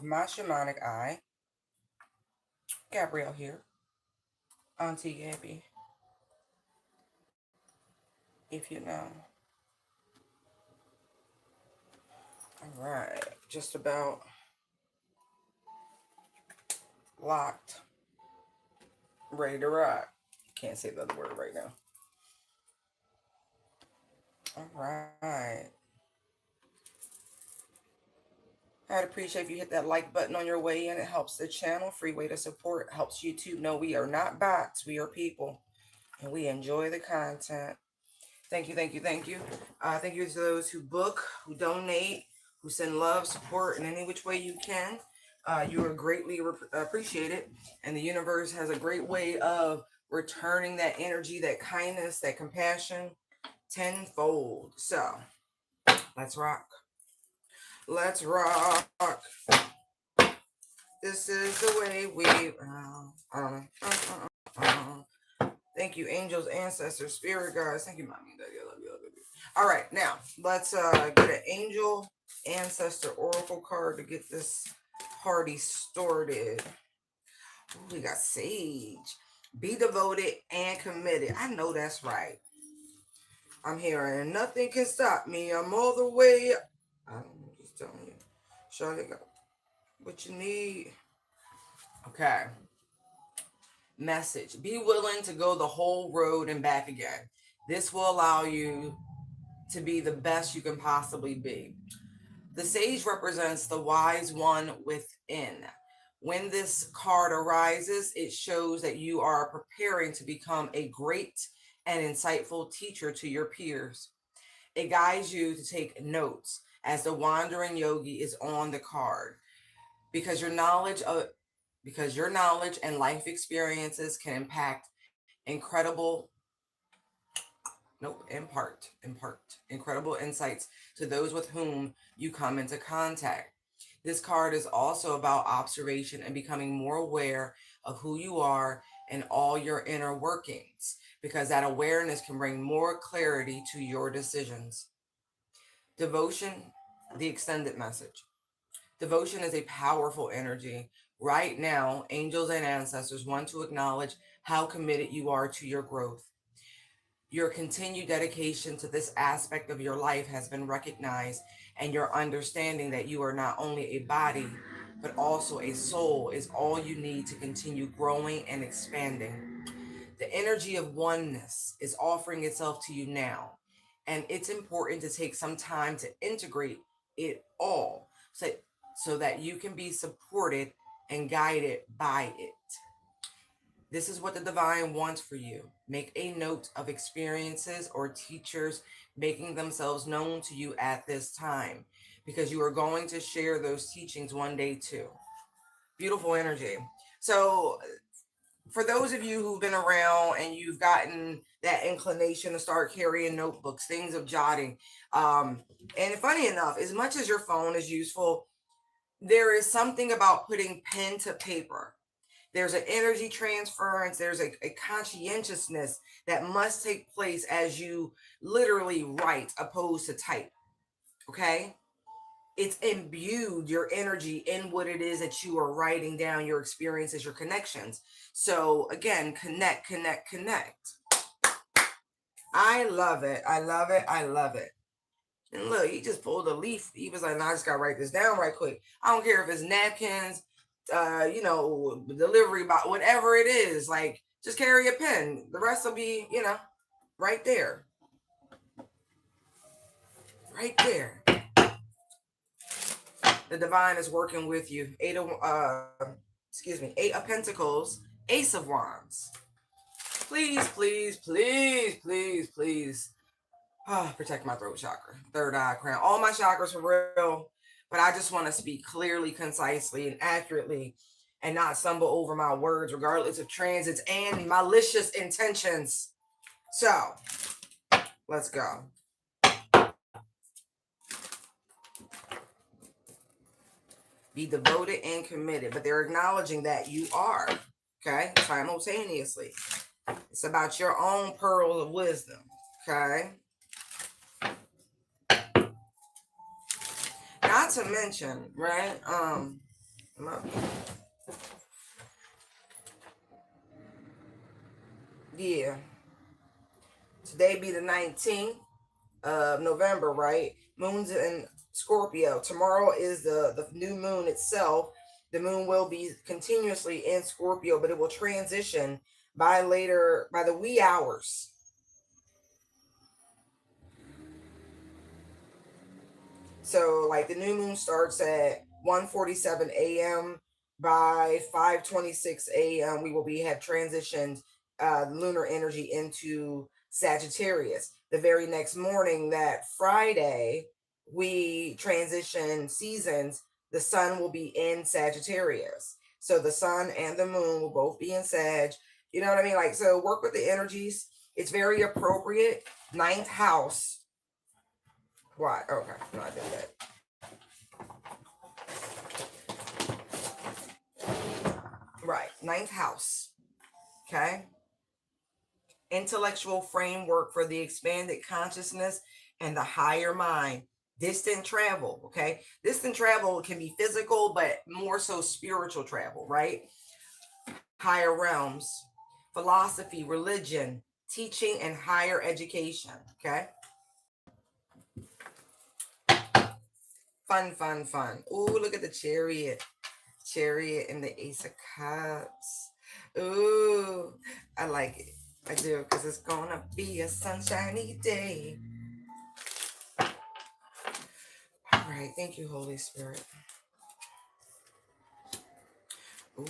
my shamanic eye. Gabrielle here, Auntie Gabby, if you know. All right, just about locked, ready to rock. Can't say the other word right now. All right. I'd appreciate if you hit that like button on your way in. It helps the channel. Free way to support. Helps YouTube know we are not bots. We are people. And we enjoy the content. Thank you, thank you, thank you. Thank you to those who book, who donate, who send love, support in any which way you can. You are greatly appreciated. And the universe has a great way of returning that energy, that kindness, that compassion tenfold. So let's rock. Let's rock. This is the way we. Thank you, angels, ancestors, spirit guides. Thank you, mommy, daddy. I love you. I love you. All right, now let's get an angel ancestor oracle card to get this party started. Ooh, we got sage. Be devoted and committed. I know that's right. I'm hearing nothing can stop me. I'm all the way. I'm just telling you. Charlotte got what you need. Okay. Message. Be willing to go the whole road and back again. This will allow you to be the best you can possibly be. The sage represents the wise one within. When this card arises, it shows that you are preparing to become a great and insightful teacher to your peers. It guides you to take notes as the wandering yogi is on the card because your knowledge and life experiences can impart incredible insights to those with whom you come into contact. This card is also about observation and becoming more aware of who you are and all your inner workings, because that awareness can bring more clarity to your decisions. Devotion, the extended message. Devotion is a powerful energy. Right now, angels and ancestors want to acknowledge how committed you are to your growth. Your continued dedication to this aspect of your life has been recognized, and your understanding that you are not only a body, but also a soul is all you need to continue growing and expanding. The energy of oneness is offering itself to you now, and it's important to take some time to integrate it all so that you can be supported and guided by it. This is what the divine wants for you. Make a note of experiences or teachers making themselves known to you at this time, because you are going to share those teachings one day too. Beautiful energy. So, for those of you who've been around and you've gotten that inclination to start carrying notebooks, things of jotting, and funny enough, as much as your phone is useful, there is something about putting pen to paper. There's an energy transference. There's a conscientiousness that must take place as you literally write opposed to type. Okay? It's imbued your energy in what it is that you are writing down, your experiences, your connections. So again, connect, connect, connect. I love it. I love it. I love it. And look, he just pulled a leaf. He was like, "No, I just gotta write this down right quick. I don't care if it's napkins, delivery box, whatever it is. Like, just carry a pen. The rest will be, right there, right there. The divine is working with you. Eight of Pentacles, Ace of Wands. Please, please, please, please, please. Protect my throat chakra, third eye, crown, all my chakras for real. But I just want to speak clearly, concisely, and accurately, and not stumble over my words, regardless of transits and malicious intentions. So, let's go. Be devoted and committed, but they're acknowledging that you are, okay, simultaneously. It's about your own pearls of wisdom, okay? Not to mention, right, Yeah. Today be the 19th of November, right? Moon's in Scorpio. Tomorrow is the new moon itself. The moon will be continuously in Scorpio, but it will transition by the wee hours. So like the new moon starts at 1:47 a.m. By 5:26 a.m. we will be have transitioned lunar energy into Sagittarius. The very next morning, that Friday, we transition seasons. The sun will be in Sagittarius. So the sun and the moon will both be in Sag. You know what I mean? Like, so work with the energies. It's very appropriate. Ninth house. Why? Okay, no, I did that. Right. Ninth house. Okay. Intellectual framework for the expanded consciousness and the higher mind. Distant travel. Okay. Distant travel can be physical, but more so spiritual travel, right? Higher realms, philosophy, religion, teaching, and higher education. Okay. Fun, fun, fun. Ooh, look at the chariot. Chariot and the Ace of Cups. Ooh, I like it. I do, because it's gonna be a sunshiny day. All right, thank you, Holy Spirit. Ooh,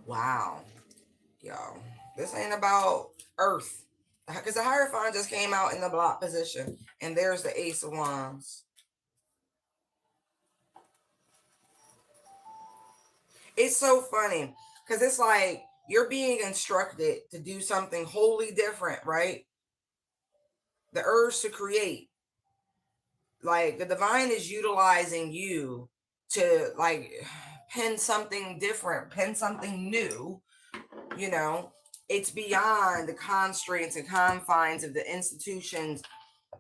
wow, y'all. This ain't about Earth, because the Hierophant just came out in the block position, and there's the Ace of Wands. It's so funny because it's like you're being instructed to do something wholly different, right? The urge to create. Like the divine is utilizing you to like pen something different, pen something new, you know. It's beyond the constraints and confines of the institutions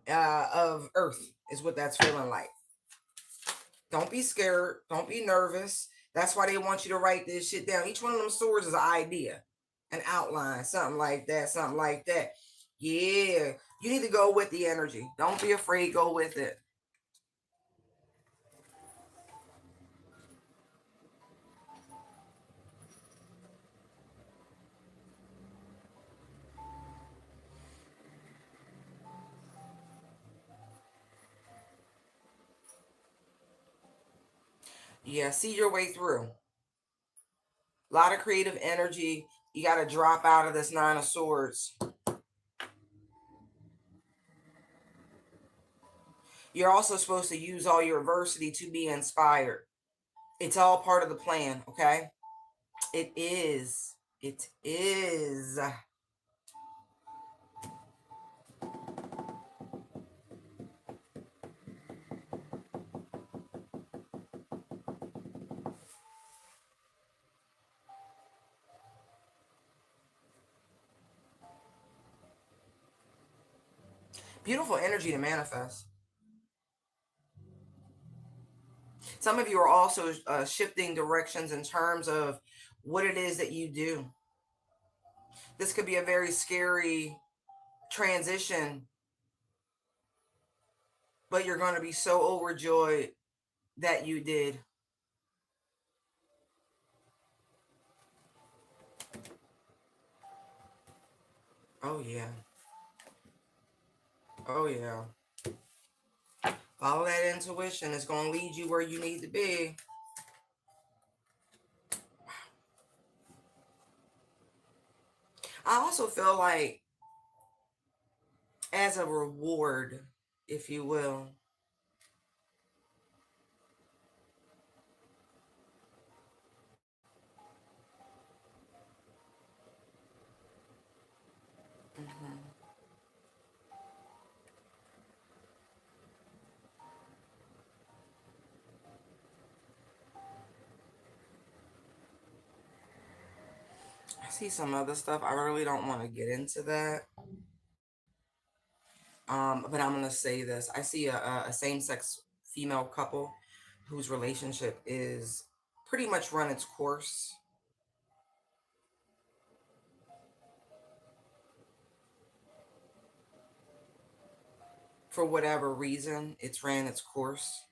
of Earth, is what that's feeling like. Don't be scared. Don't be nervous. That's why they want you to write this shit down. Each one of them swords is an idea, an outline, something like that, something like that. Yeah, you need to go with the energy. Don't be afraid. Go with it. Yeah, see your way through. A lot of creative energy. You got to drop out of this Nine of Swords. You're also supposed to use all your adversity to be inspired. It's all part of the plan, okay? It is. It is. Beautiful energy to manifest. Some of you are also shifting directions in terms of what it is that you do. This could be a very scary transition, but you're going to be so overjoyed that you did. Oh, yeah. Oh, yeah. Follow that intuition. It's going to lead you where you need to be. I also feel like, as a reward, if you will, mhm, I see some other stuff. I really don't want to get into that. But I'm gonna say this. I see a same-sex female couple. whose relationship is pretty much run its course. For whatever reason, it's ran its course.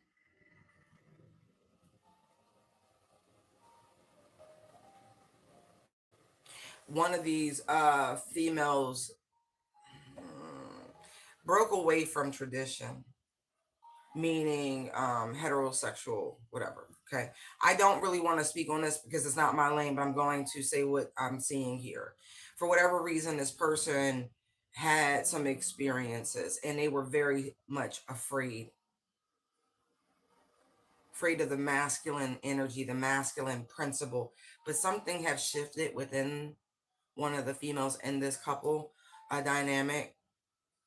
One of these females broke away from tradition, meaning heterosexual, whatever. Okay. I don't really want to speak on this because it's not my lane, but I'm going to say what I'm seeing here. For whatever reason, this person had some experiences and they were very much afraid of the masculine energy, the masculine principle. But something have shifted within one of the females in this couple dynamic,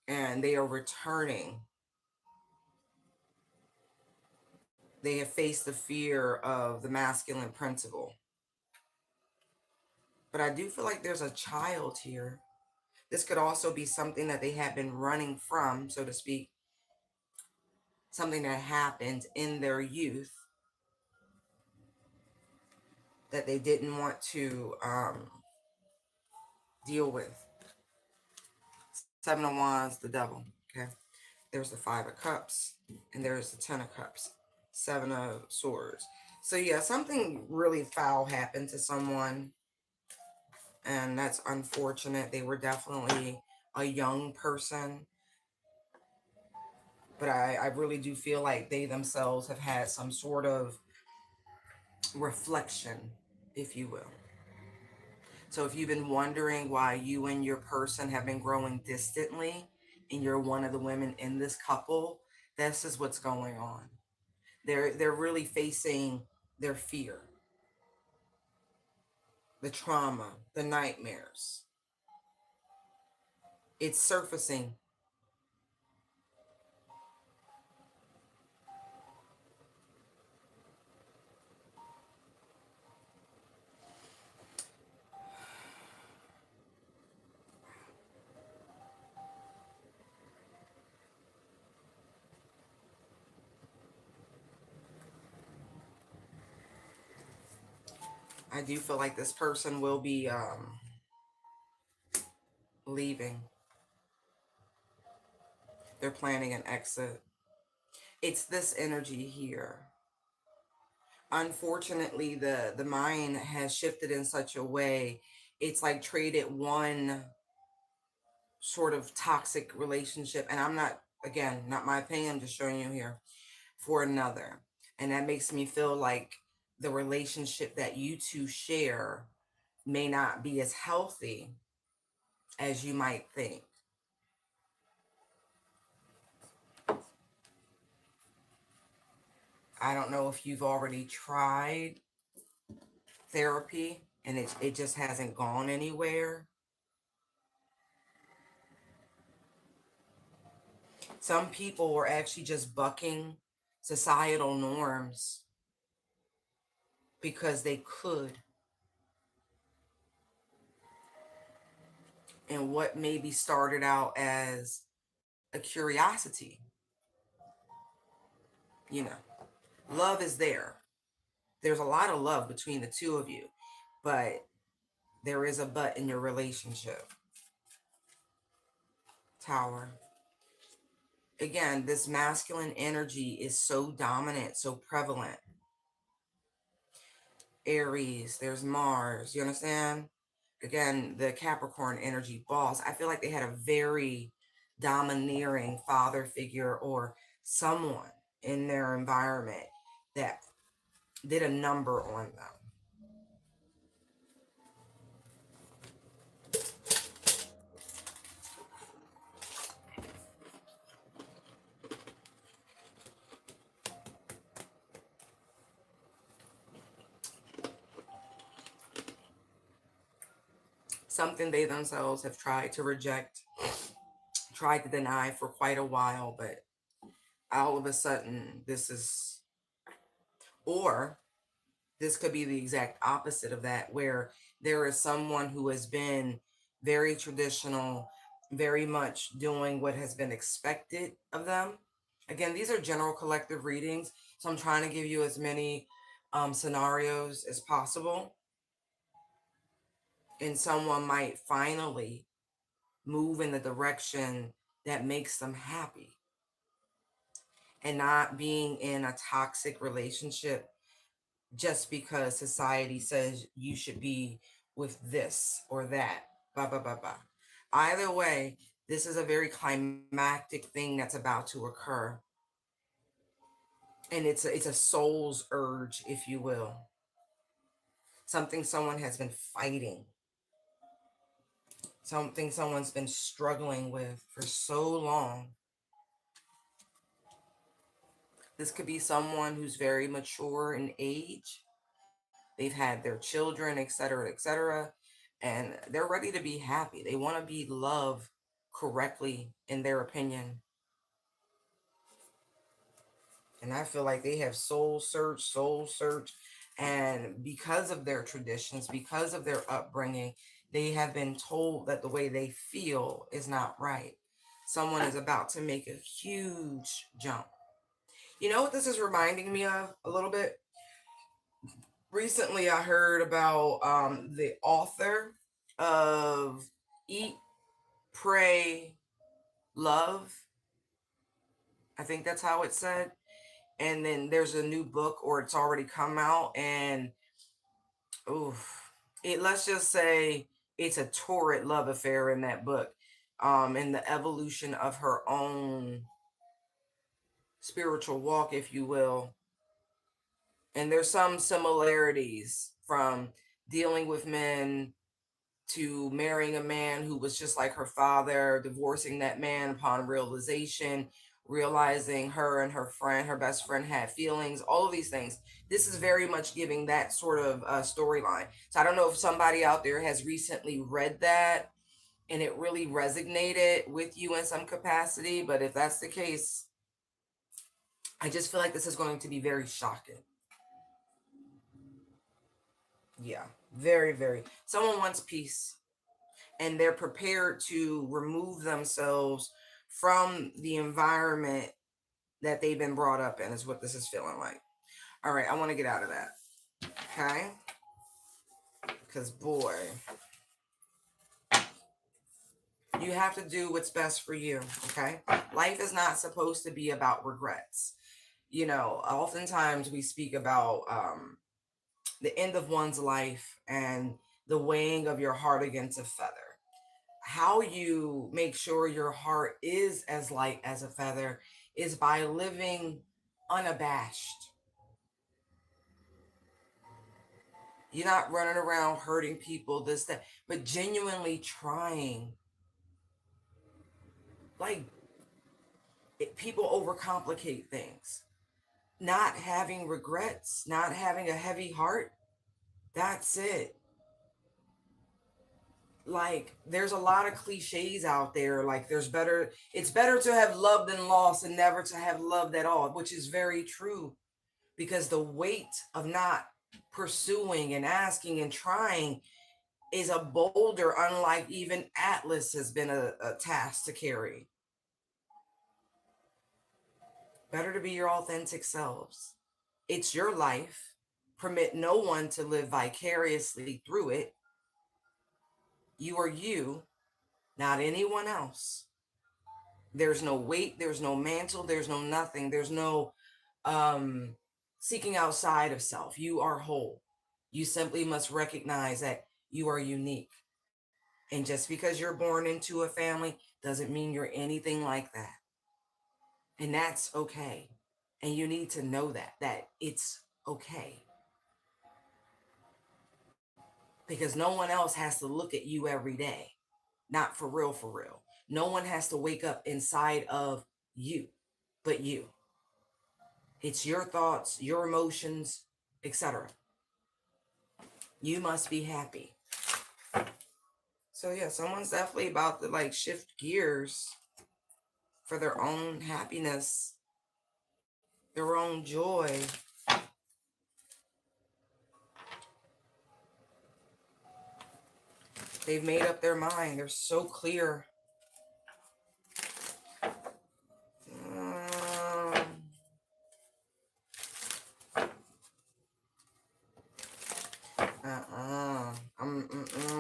and they are returning. They have faced the fear of the masculine principle. But I do feel like there's a child here. This could also be something that they have been running from, so to speak, something that happened in their youth that they didn't want to deal with. Seven of Wands, the devil. Okay. There's the Five of Cups, and there's the Ten of Cups. Seven of Swords. So yeah, something really foul happened to someone, and that's unfortunate. They were definitely a young person, but I really do feel like they themselves have had some sort of reflection, if you will. So if you've been wondering why you and your person have been growing distantly, and you're one of the women in this couple, this is what's going on. They're really facing their fear, the trauma, the nightmares. It's surfacing. I do feel like this person will be leaving. They're planning an exit. It's this energy here. Unfortunately, the mind has shifted in such a way. It's like traded one sort of toxic relationship, and I'm not, again, not my opinion, I'm just showing you here, for another. And that makes me feel like the relationship that you two share may not be as healthy as you might think. I don't know if you've already tried therapy and it just hasn't gone anywhere. Some people were actually just bucking societal norms because they could. And what maybe started out as a curiosity, you know, love is there. There's a lot of love between the two of you, but there is a but in your relationship. Tower. Again, this masculine energy is so dominant, so prevalent. Aries, there's Mars, you understand? Again, the Capricorn energy, boss. I feel like they had a very domineering father figure or someone in their environment that did a number on them. Something they themselves have tried to reject, tried to deny for quite a while, but all of a sudden, this is, or this could be the exact opposite of that, where there is someone who has been very traditional, very much doing what has been expected of them. Again, these are general collective readings, So I'm trying to give you as many scenarios as possible. And someone might finally move in the direction that makes them happy, and not being in a toxic relationship just because society says you should be with this or that. Blah, blah, blah, blah. Either way, this is a very climactic thing that's about to occur. And it's a soul's urge, if you will. Something someone has been fighting. Something someone's been struggling with for so long. This could be someone who's very mature in age. They've had their children, etc., etc., and they're ready to be happy. They want to be loved correctly, in their opinion. And I feel like they have soul search. And because of their traditions, because of their upbringing, they have been told that the way they feel is not right. Someone is about to make a huge jump. You know what this is reminding me of a little bit? Recently, I heard about the author of Eat, Pray, Love. I think that's how it's said. And then there's a new book, or it's already come out, and oof, it, let's just say it's a torrid love affair in that book, and the evolution of her own spiritual walk, if you will. And there's some similarities from dealing with men to marrying a man who was just like her father, divorcing that man upon realization, realizing her and her friend, her best friend, had feelings, all of these things. This is very much giving that sort of storyline. So I don't know if somebody out there has recently read that and it really resonated with you in some capacity. But if that's the case, I just feel like this is going to be very shocking. Yeah, very, very. Someone wants peace, and they're prepared to remove themselves from the environment that they've been brought up in, is what this is feeling like. All right, I want to get out of that. Okay? Because, boy, you have to do what's best for you. Okay? Life is not supposed to be about regrets. You know, oftentimes we speak about the end of one's life and the weighing of your heart against a feather. How you make sure your heart is as light as a feather is by living unabashed. You're not running around hurting people, this, that, but genuinely trying. Like, people overcomplicate things. Not having regrets, not having a heavy heart, that's it. Like, there's a lot of cliches out there. Like, it's better to have loved than lost and never to have loved at all, which is very true, because the weight of not pursuing and asking and trying is a boulder unlike even Atlas has been a task to carry. Better to be your authentic selves. It's your life. Permit no one to live vicariously through it. You are you, not anyone else. There's no weight, there's no mantle, there's no nothing, there's no um seeking outside of self. You are whole. You simply must recognize that you are unique. And just because you're born into a family doesn't mean you're anything like that. And that's okay. And you need to know that it's okay. Because no one else has to look at you every day. Not for real, for real. No one has to wake up inside of you, but you. It's your thoughts, your emotions, etc. You must be happy. So yeah, someone's definitely about to like shift gears for their own happiness, their own joy. They've made up their mind. They're so clear. Um,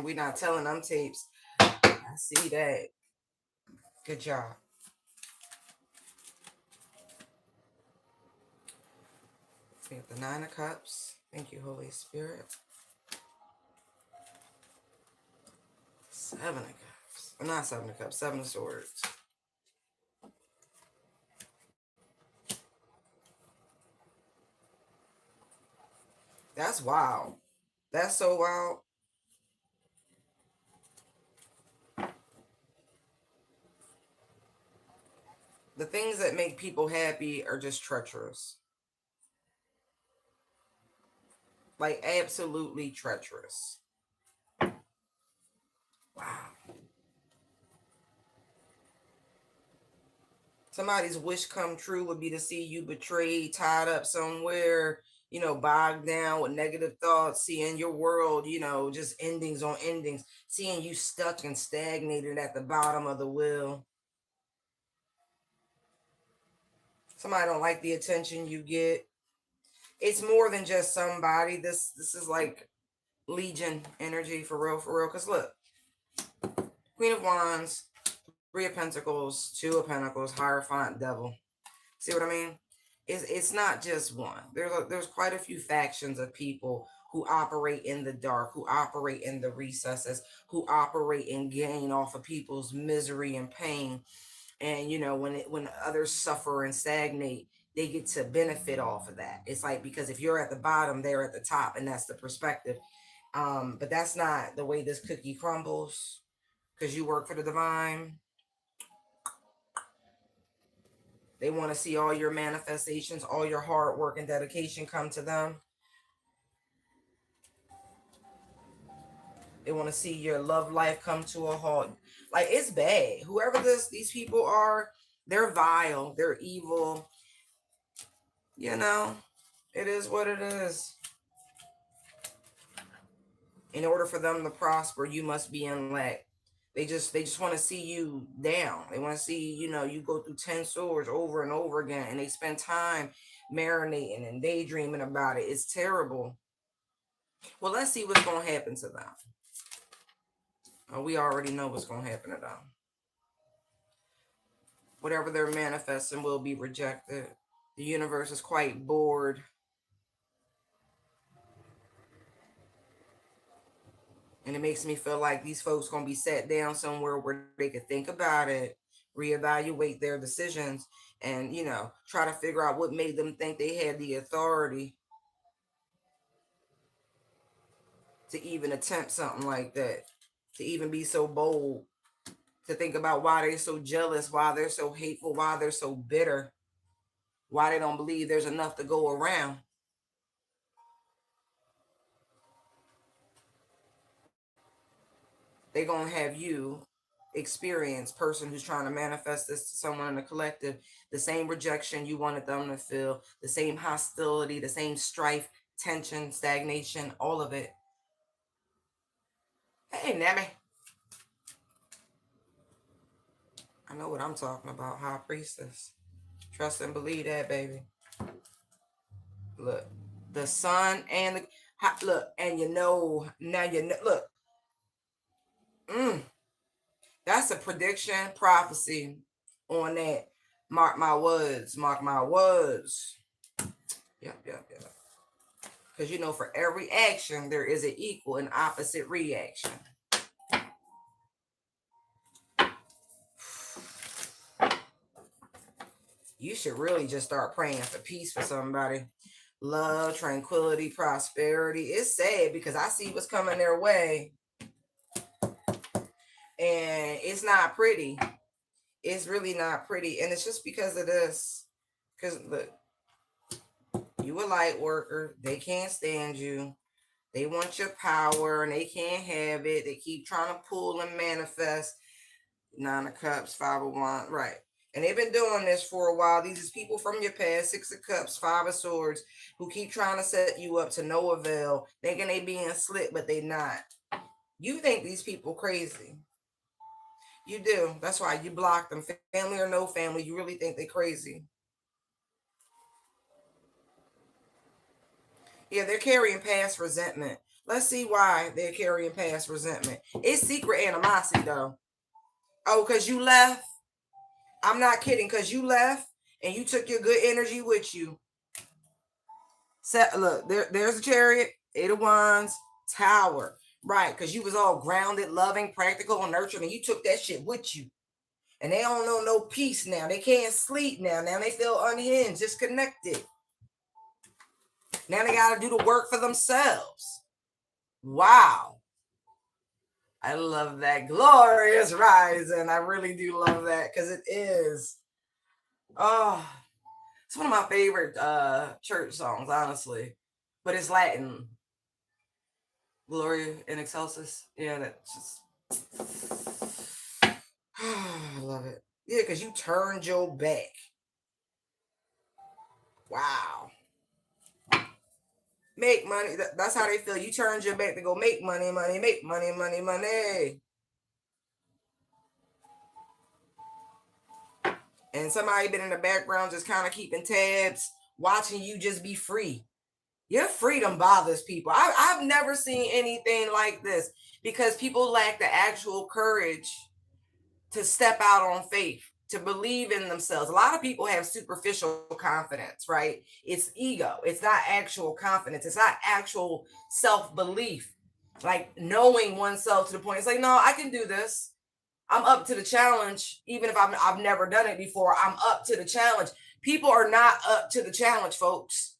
We not telling them tapes. I see that. Good job. We have the Nine of Cups. Thank you, Holy Spirit. Seven of Cups. Not Seven of Cups. Seven of Swords. That's wild. That's so wild. The things that make people happy are just treacherous. Like, absolutely treacherous. Wow. Somebody's wish come true would be to see you betrayed, tied up somewhere, bogged down with negative thoughts, seeing your world, just endings on endings, seeing you stuck and stagnated at the bottom of the wheel. Somebody don't like the attention you get. It's more than just somebody. This is like Legion energy, for real, for real. Because look, Queen of Wands, Three of Pentacles, Two of Pentacles, Hierophant, Devil. See what I mean? It's not just one. There's quite a few factions of people who operate in the dark, who operate in the recesses, who operate and gain off of people's misery and pain. And when others suffer and stagnate, they get to benefit off of that. It's like, because if you're at the bottom, they're at the top, and that's the perspective. But that's not the way this cookie crumbles, because you work for the divine. They want to see all your manifestations, all your hard work and dedication come to them. They want to see your love life come to a halt. Like, it's bad. Whoever these people are, they're vile. They're evil. It is what it is. In order for them to prosper, you must be in lack. They just want to see you down. They want to see, you go through 10 swords over and over again, and they spend time marinating and daydreaming about it. It's terrible. Well, let's see what's going to happen to them. Oh, we already know what's going to happen to them. Whatever they're manifesting will be rejected. The universe is quite bored. And it makes me feel like these folks going to be sat down somewhere where they could think about it, reevaluate their decisions, and, try to figure out what made them think they had the authority to even attempt something like that, to even be so bold, to think about why they're so jealous, why they're so hateful, why they're so bitter, why they don't believe there's enough to go around. They're going to have you experience, person who's trying to manifest this to someone in the collective, the same rejection you wanted them to feel, the same hostility, the same strife, tension, stagnation, all of it. Hey, Nami. I know what I'm talking about. High Priestess. Trust and believe that, baby. Look, the sun and the look, and now look. That's a prediction, prophecy on that. Mark my words. Mark my words. Yep. Because for every action, there is an equal and opposite reaction. You should really just start praying for peace for somebody. Love, tranquility, prosperity. It's sad because I see what's coming their way. And it's not pretty. It's really not pretty. And it's just because of this. Because look, you a light worker. They can't stand you. They want your power and they can't have it. They keep trying to pull and manifest. Nine of Cups, Five of Wands, right. And they've been doing this for a while. These is people from your past, Six of Cups, Five of Swords, who keep trying to set you up to no avail, thinking they being slick, but they not. You think these people crazy. You do. That's why you block them. Family or no family, you really think they crazy. Yeah, they're carrying past resentment. Let's see why they're carrying past resentment. It's secret animosity, though. Oh, because you left? I'm not kidding, because you left and you took your good energy with you. Look, there's a Chariot, 8 of Wands, Tower. Right, because you was all grounded, loving, practical, and nurturing, and you took that shit with you. And they don't know no peace now. They can't sleep now. Now they feel unhinged, disconnected. Now they got to do the work for themselves. Wow. I love that. Glorious rising. I really do love that because it is. Oh, it's one of my favorite church songs, honestly. But it's Latin. Gloria in Excelsis. Yeah, that's just. I love it. Yeah, because you turned your back. Wow. Make money. That's how they feel. You turned your back to go make money, make money. And somebody been in the background just kind of keeping tabs, watching you just be free. Your freedom bothers people. I've never seen anything like this because people lack the actual courage to step out on faith, to believe in themselves. A lot of people have superficial confidence, right? It's ego. It's not actual confidence. It's not actual self-belief. Like knowing oneself to the point, it's like, no, I can do this. I'm up to the challenge. Even if I've never done it before, I'm up to the challenge. People are not up to the challenge, folks.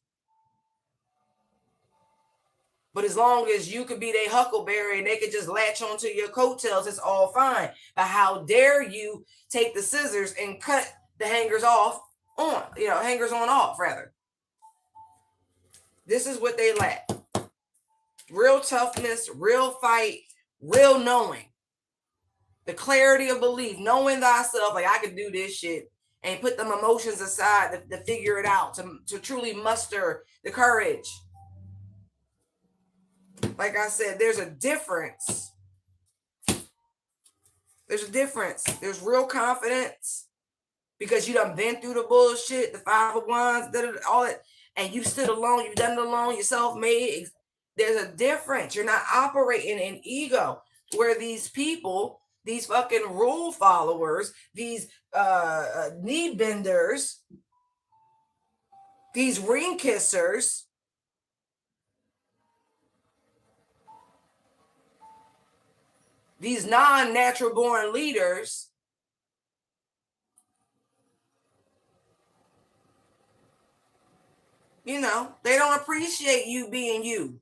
But as long as you could be their huckleberry and they could just latch onto your coattails, it's all fine. But how dare you take the scissors and cut the hangers off on, hangers on off, rather. This is what they lack. Real toughness, real fight, real knowing. The clarity of belief, knowing thyself, like I can do this shit, and put them emotions aside to figure it out, to truly muster the courage. Like I said, there's a difference. There's a difference. There's real confidence because you done been through the bullshit, the 5 of Wands, all that, and you stood alone. You've done it alone. You're self-made. There's a difference. You're not operating in ego. Where these people, these fucking rule followers, these knee benders, these ring kissers, these non-natural born leaders, they don't appreciate you being you.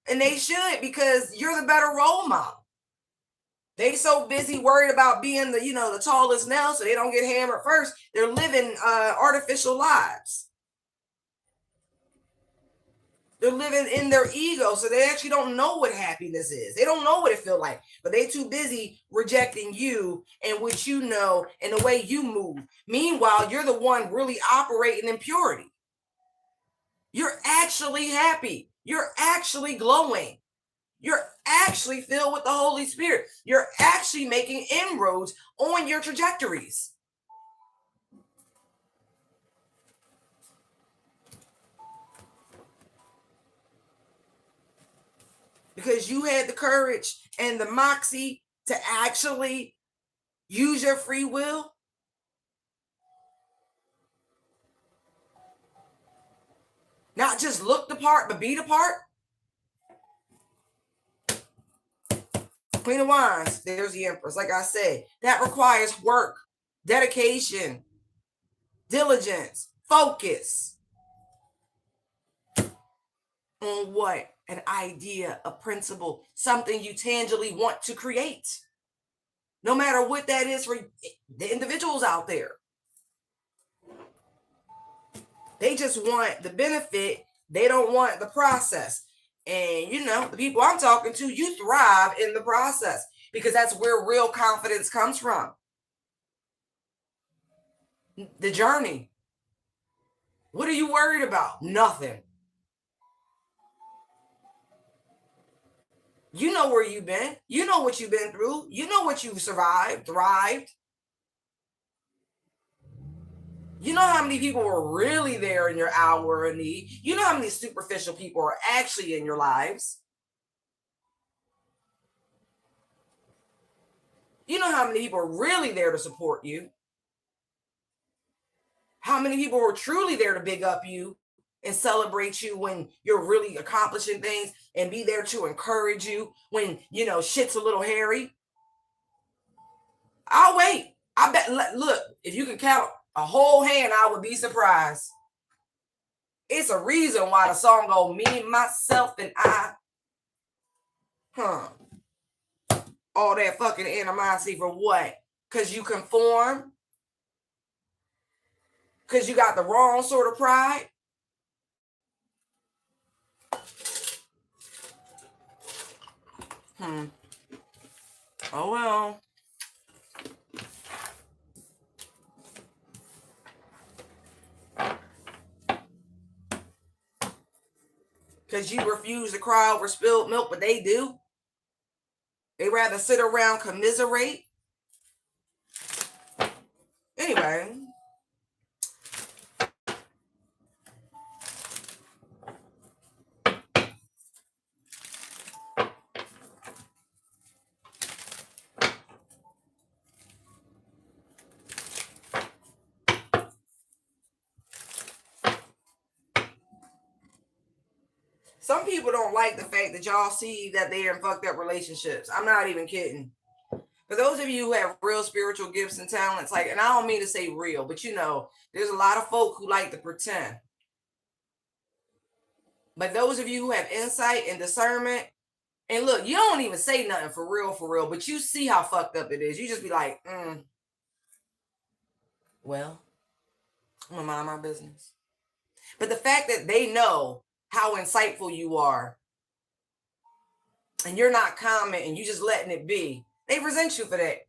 And they should, because you're the better role model. They so busy worried about being the tallest now so they don't get hammered first. They're living artificial lives. They're living in their ego, so they actually don't know what happiness is. They don't know what it feels like, but they too busy rejecting you and what you know and the way you move. Meanwhile, you're the one really operating in purity. You're actually happy. You're actually glowing. You're actually filled with the Holy Spirit. You're actually making inroads on your trajectories. Because you had the courage and the moxie to actually use your free will. Not just look the part, but be the part. Queen of Wands, there's the Empress. Like I said, that requires work, dedication, diligence, focus. On what? An idea, a principle, something you tangibly want to create. No matter what that is for the individuals out there. They just want the benefit. They don't want the process. And the people I'm talking to, you thrive in the process because that's where real confidence comes from. The journey. What are you worried about? Nothing. You know where you've been. You know what you've been through. You know what you've survived, thrived. You know how many people were really there in your hour of need. You know how many superficial people are actually in your lives. You know how many people are really there to support you? How many people are truly there to big up you and celebrate you when you're really accomplishing things and be there to encourage you when, shit's a little hairy? I'll wait. I bet, look, if you could count a whole hand, I would be surprised. It's a reason why the song go, me, myself, and I. Huh. All that fucking animosity for what? Because you conform? Because you got the wrong sort of pride? Oh, well. Because you refuse to cry over spilled milk, but they do. They rather sit around commiserate. Anyway. Some people don't like the fact that y'all see that they're in fucked up relationships. I'm not even kidding. For those of you who have real spiritual gifts and talents, and I don't mean to say real, but there's a lot of folk who like to pretend. But those of you who have insight and discernment, and look, you don't even say nothing for real, but you see how fucked up it is. You just be like, well, I'm gonna mind my business. But the fact that they know how insightful you are, and you're not commenting, you just letting it be, they resent you for that.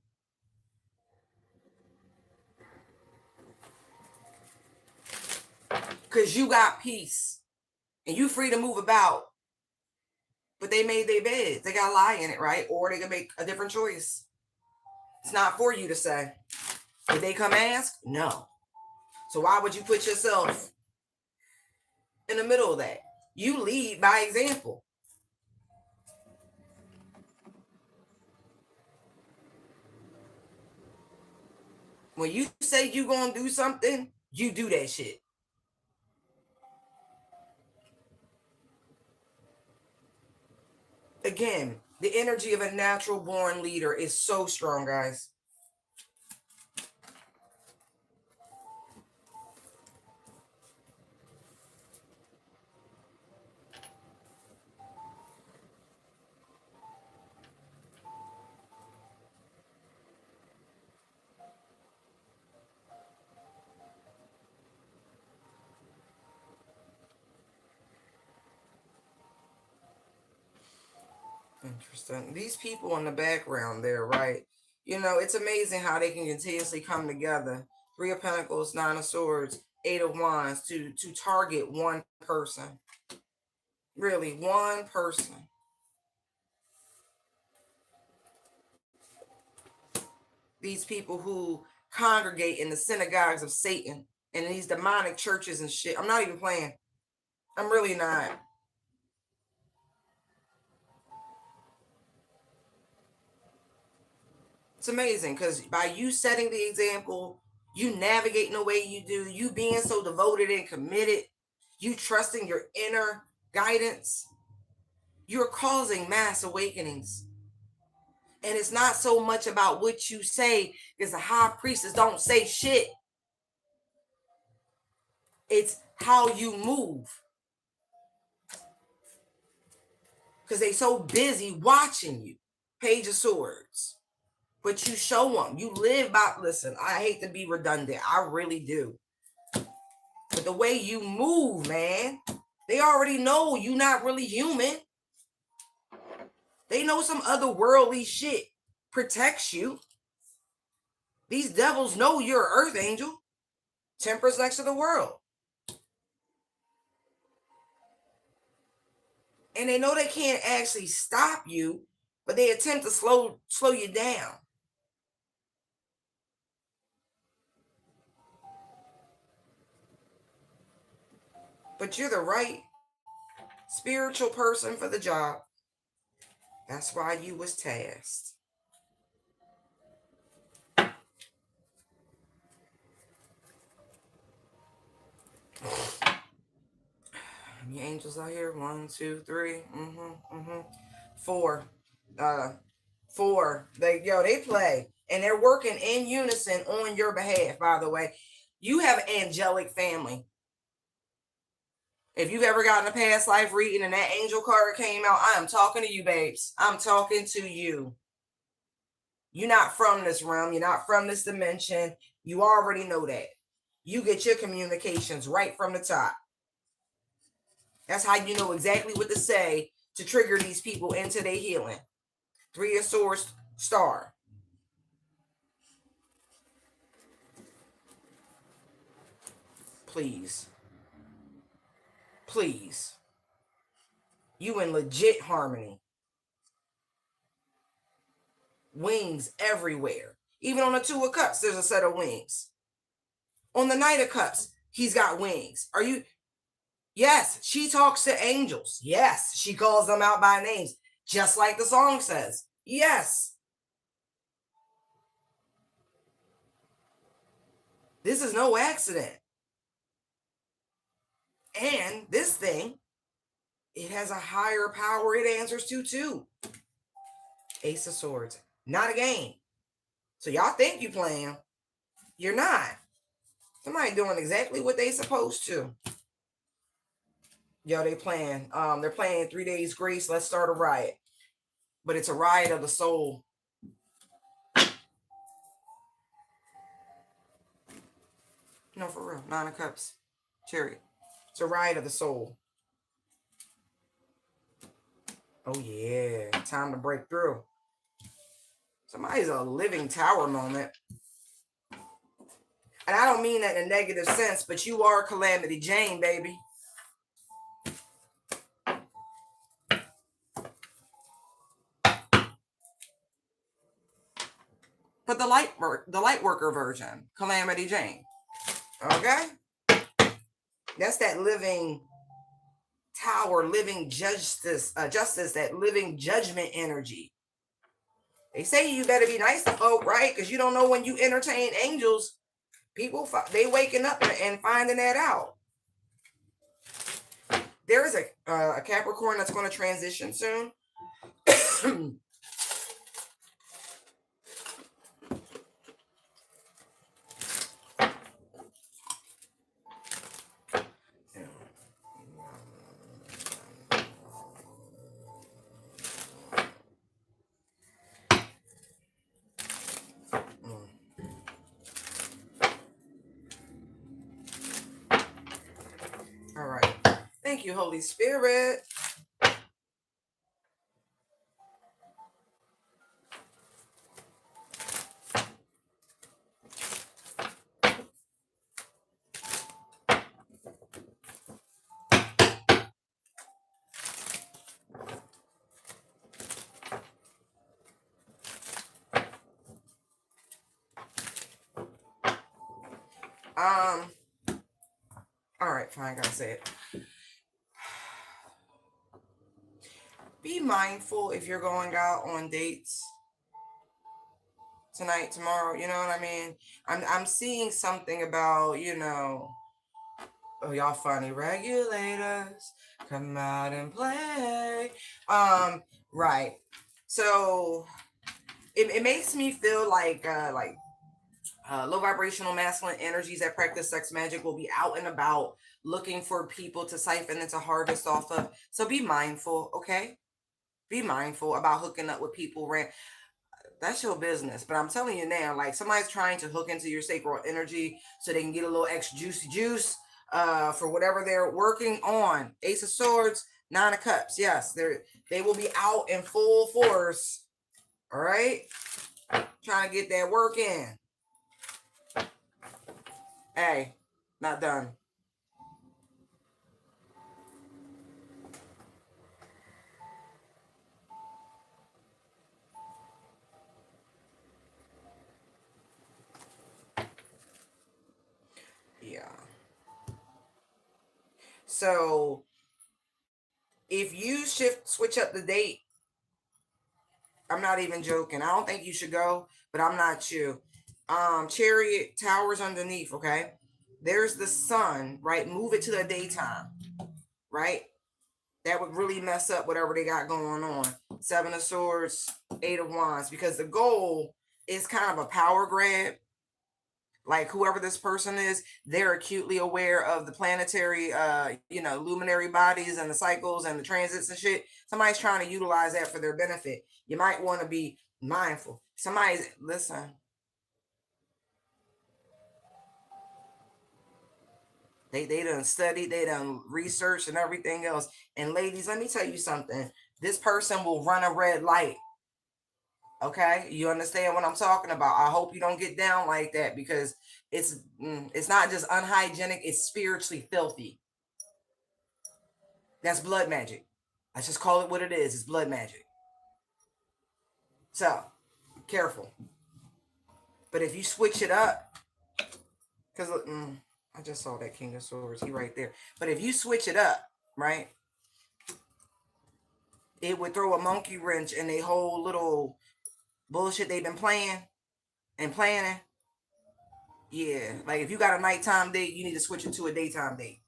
Because you got peace, and you free to move about. But they made their beds. They got a lie in it, right? Or they can make a different choice. It's not for you to say. Did they come ask? No. So why would you put yourself in the middle of that? You lead by example. When you say you gonna do something, you do that shit. Again, the energy of a natural born leader is so strong, guys. Interesting. These people in the background there, right? It's amazing how they can continuously come together. Three of Pentacles, Nine of Swords, Eight of Wands to target one person. Really, one person. These people who congregate in the synagogues of Satan and these demonic churches and shit. I'm not even playing. I'm really not. It's amazing because by you setting the example, you navigating the way you do, you being so devoted and committed, you trusting your inner guidance, you're causing mass awakenings. And it's not so much about what you say, because the high priestess don't say shit. It's how you move. Because they so busy watching you. Page of Swords. But you show them. You live by, listen, I hate to be redundant. I really do. But the way you move, man, they already know you're not really human. They know some otherworldly shit protects you. These devils know you're an earth angel. Temperance next to the world. And they know they can't actually stop you, but they attempt to slow you down. But you're the right spiritual person for the job. That's why you was tasked. Any angels out here? 1, 2, 3. Four. Uh, four. They play. And they're working in unison on your behalf, by the way. You have an angelic family. If you've ever gotten a past life reading and that angel card came out, I am talking to you, babes. I'm talking to you. You're not from this realm. You're not from this dimension. You already know that. You get your communications right from the top. That's how you know exactly what to say to trigger these people into their healing. 3 of Swords star. Please. Please. You in legit harmony. Wings everywhere. Even on the 2 of Cups, there's a set of wings. On the Knight of Cups, he's got wings. Are you? Yes, she talks to angels. Yes, she calls them out by names, just like the song says. Yes. This is no accident. And this thing, it has a higher power it answers to too. Ace of Swords. Not a game. So y'all think you playing. You're not. Somebody doing exactly what they supposed to. Yo, they playing. They're playing 3 Days Grace. Let's start a riot. But it's a riot of the soul. No, for real. 9 of Cups. Chariot. It's a riot of the soul. Oh, yeah. Time to break through. Somebody's a living tower moment. And I don't mean that in a negative sense, but you are Calamity Jane, baby. But the light worker version, Calamity Jane. Okay? That's that living tower, living justice, that living judgment energy. They say you better be nice to folk, right? Because you don't know when you entertain angels, people, they waking up and finding that out. There is a Capricorn that's going to transition soon. All right. Thank you, Holy Spirit. All right, fine, gotta say it. Be mindful if you're going out on dates tonight, tomorrow, you know what I mean? I'm seeing something about, oh, y'all funny. Regulators, come out and play. Right. So it makes me feel like low vibrational masculine energies that practice sex magic will be out and about looking for people to siphon and to harvest off of. So be mindful, okay? Be mindful about hooking up with people. That's your business. But I'm telling you now, like somebody's trying to hook into your sacral energy so they can get a little extra juicy juice for whatever they're working on. Ace of Swords, 9 of Cups. Yes, they will be out in full force. All right? Trying to get that work in. Hey, not done. Yeah. So if you switch up the date, I'm not even joking. I don't think you should go, but I'm not you. Chariot, towers underneath, okay? there's the sun, right? Move it to the daytime, right? That would really mess up whatever they got going on. 7 of Swords, 8 of Wands, because the goal is kind of a power grab. Like whoever this person is, they're acutely aware of the planetary, luminary bodies and the cycles and the transits and shit. Somebody's trying to utilize that for their benefit. You might want to be mindful. Listen. They done studied, they done researched and everything else. And ladies, let me tell you something. This person will run a red light. Okay, you understand what I'm talking about? I hope you don't get down like that, because it's not just unhygienic, it's spiritually filthy. That's blood magic. Let's just call it what it is. It's blood magic. So, careful. But if you switch it up, because I just saw that King of Swords. He right there. But if you switch it up, right, it would throw a monkey wrench in a whole little bullshit they've been playing and planning. Yeah, like if you got a nighttime date, you need to switch it to a daytime date.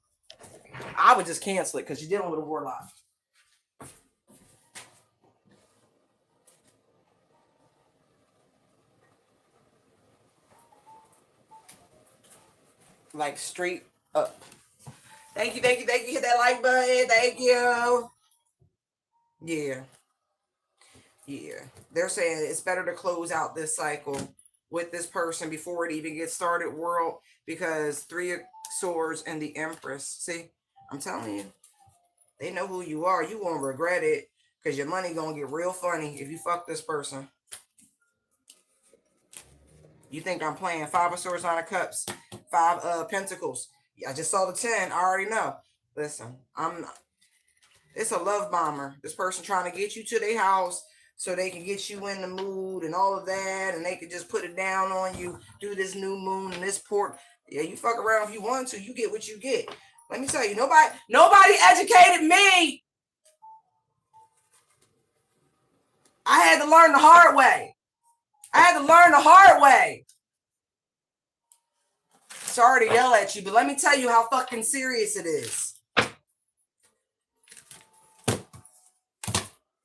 I would just cancel it because you're dealing with a warlock. Like straight up. Thank you. Hit that like button. Thank you. Yeah. They're saying it's better to close out this cycle with this person before it even gets started, world, because 3 of Swords and the Empress. See, I'm telling you, they know who you are. You won't regret it, because your money gonna get real funny if you fuck this person. You think I'm playing? 5 of Swords, 9 of Cups, 5 of Pentacles. I just saw the 10. I already know. Listen, it's a love bomber. This person trying to get you to their house so they can get you in the mood and all of that, and they can just put it down on you, do this new moon and this port. Yeah, you fuck around if you want to. You get what you get. Let me tell you, nobody educated me. I had to learn the hard way. Sorry to yell at you, but let me tell you how fucking serious it is.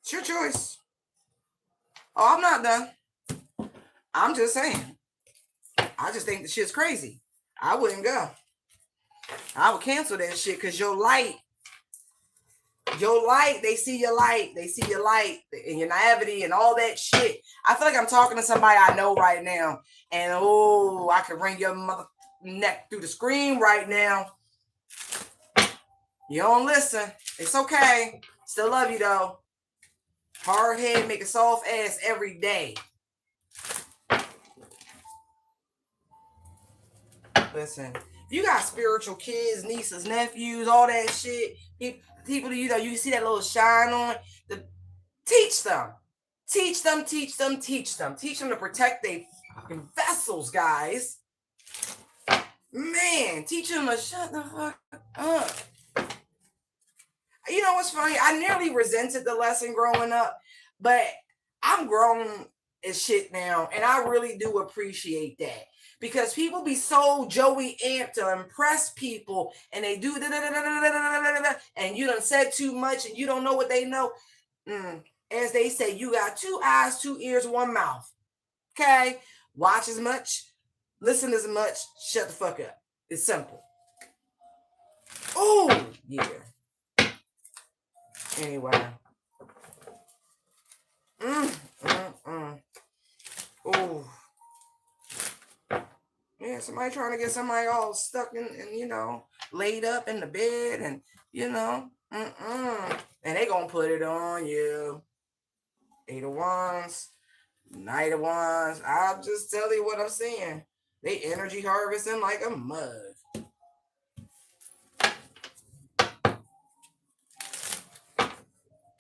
It's your choice. Oh, I'm not done. I'm just saying. I just think the shit's crazy. I wouldn't go. I would cancel that shit, because your light, they see your light and your naivety and all that shit. I feel like I'm talking to somebody I know right now, and I could wring your mother neck through the screen right now. You don't listen. It's okay. Still love you though. Hard head, make a soft ass every day. Listen, if you got spiritual kids, nieces, nephews, all that shit, people, you see that little shine on it, teach them to protect their fucking vessels, guys. Man, teach them to shut the fuck up. You know what's funny? I nearly resented the lesson growing up, but I'm grown as shit now, and I really do appreciate that, because people be so Joey amped to impress people, and they do and you done said too much, and you don't know what they know. As they say, you got 2 eyes, 2 ears, 1 mouth. Okay? Watch as much, listen as much, shut the fuck up. It's simple. Oh, yeah. Anyway. Oh. Yeah, somebody trying to get somebody all stuck and laid up in the bed, and and they gonna put it on you. 8 of Wands, Knight of Wands. I'll just tell you what I'm seeing. They energy harvesting like a mug.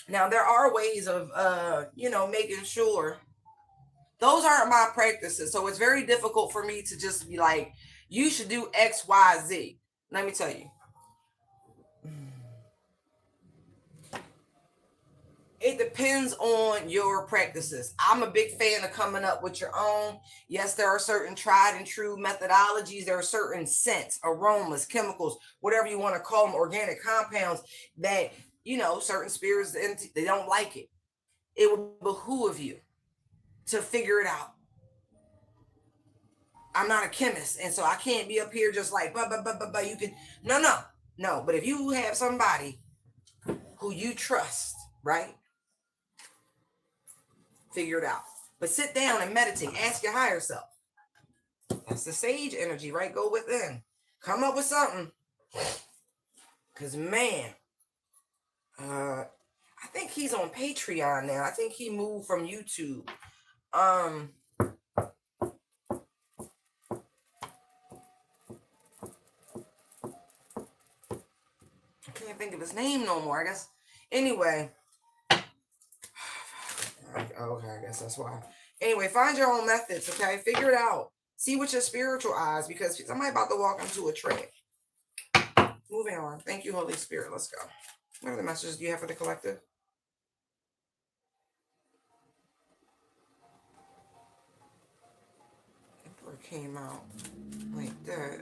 Now there are ways of making sure. Those aren't my practices, so it's very difficult for me to just be like, you should do X, Y, Z. Let me tell you. It depends on your practices. I'm a big fan of coming up with your own. Yes, there are certain tried and true methodologies. There are certain scents, aromas, chemicals, whatever you want to call them, organic compounds that, certain spirits, they don't like it. It would behoove you to figure it out. I'm not a chemist, and so I can't be up here just like, but you can, no. But if you have somebody who you trust, right? Figure it out. But sit down and meditate. Ask your higher self. That's the sage energy, right? Go within. Come up with something. Because, man, I think he's on Patreon now. I think he moved from YouTube. I can't think of his name no more, I guess. Anyway. Okay, I guess that's why. Anyway, find your own methods, okay? Figure it out. See with your spiritual eyes, because somebody about to walk into a trap. Moving on. Thank you, Holy Spirit. Let's go. What are the messages do you have for the collective? Emperor came out like that.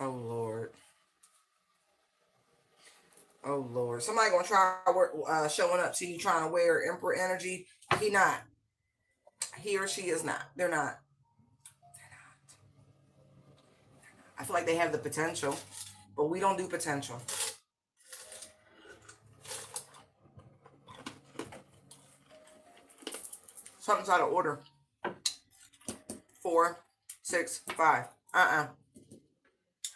Oh, Lord. Oh, Lord. Somebody gonna try showing up. See you trying to wear Emperor energy. He not. He or she is not. They're not. I feel like they have the potential, but we don't do potential. Something's out of order. 4, 6, 5.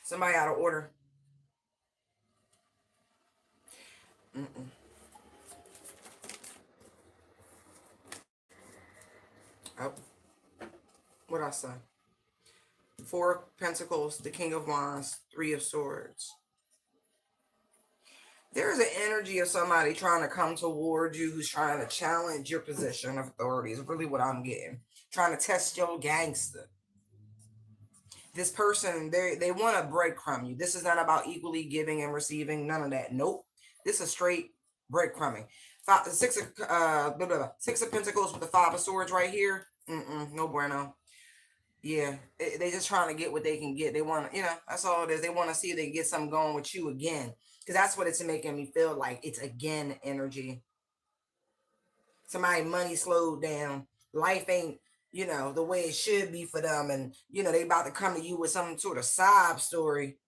Somebody out of order. Oh. What I say? 4 of Pentacles, the King of Wands, 3 of Swords. There's an energy of somebody trying to come toward you who's trying to challenge your position of authority is really what I'm getting. Trying to test your gangster. This person, they want to breadcrumb you. This is not about equally giving and receiving. None of that. Nope. This is straight breadcrumbing. 6 of Pentacles with the 5 of Swords right here. No bueno. Yeah, they just trying to get what they can get. They want to, that's all it is. They want to see if they can get something going with you again. Because that's what it's making me feel like. It's again energy. Somebody money slowed down. Life ain't, the way it should be for them. And, they about to come to you with some sort of sob story.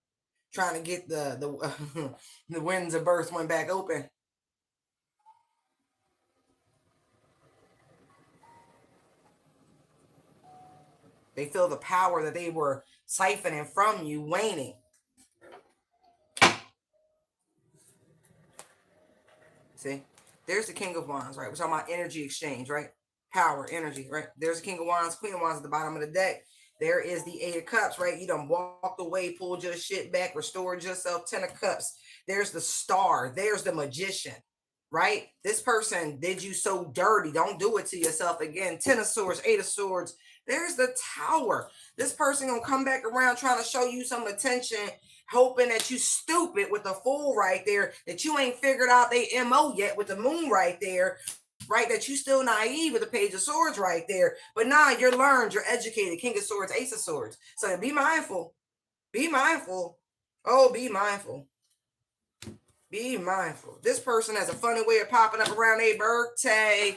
Trying to get the the winds of birth went back open. They feel the power that they were siphoning from you waning. See, there's the King of Wands, right? We're talking about energy exchange, right? Power, energy, right? There's the King of Wands, Queen of Wands at the bottom of the deck. There is the 8 of Cups, right? You done walked away, pulled your shit back, restored yourself. 10 of Cups. There's the Star. There's the Magician, right? This person did you so dirty. Don't do it to yourself again. 10 of Swords, 8 of Swords. There's the Tower. This person gonna come back around trying to show you some attention, hoping that you stupid with the Fool right there, that you ain't figured out they MO yet with the Moon right there, right? That you still naive with the Page of Swords right there. But now you're learned, you're educated. King of Swords, Ace of Swords. So be mindful. Be mindful. Oh, be mindful. Be mindful. This person has a funny way of popping up around their birthday.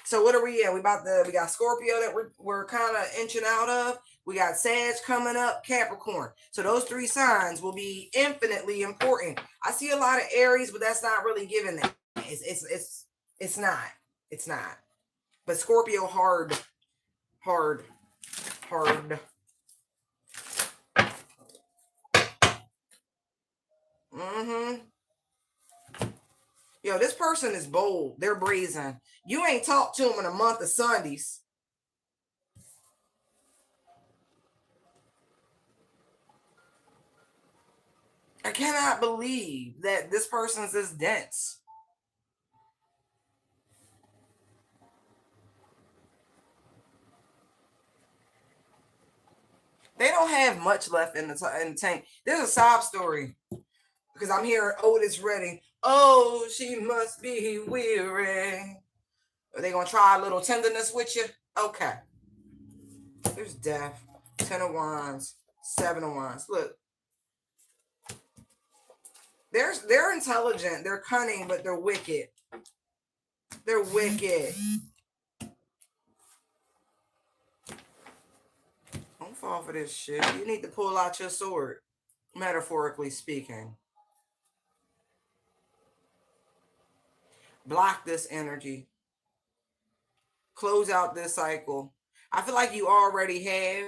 So what are we at? We got Scorpio that we're kind of inching out of. We got Sag coming up, Capricorn. So those 3 signs will be infinitely important. I see a lot of Aries, but that's not really giving that. It's not. It's not. But Scorpio hard. Yo, this person is bold. They're brazen. You ain't talked to them in a month of Sundays. I cannot believe that this person's this dense. have much left in the tank. There's a sob story because I'm hearing Otis Redding. Oh, she must be weary. Are they gonna try a little tenderness with you? Okay. There's death. 10 of Wands, 7 of Wands. Look, they're intelligent, they're cunning, but they're wicked. They're wicked. Don't fall for this shit. You need to pull out your sword, metaphorically speaking. Block this energy. Close out this cycle. I feel like you already have.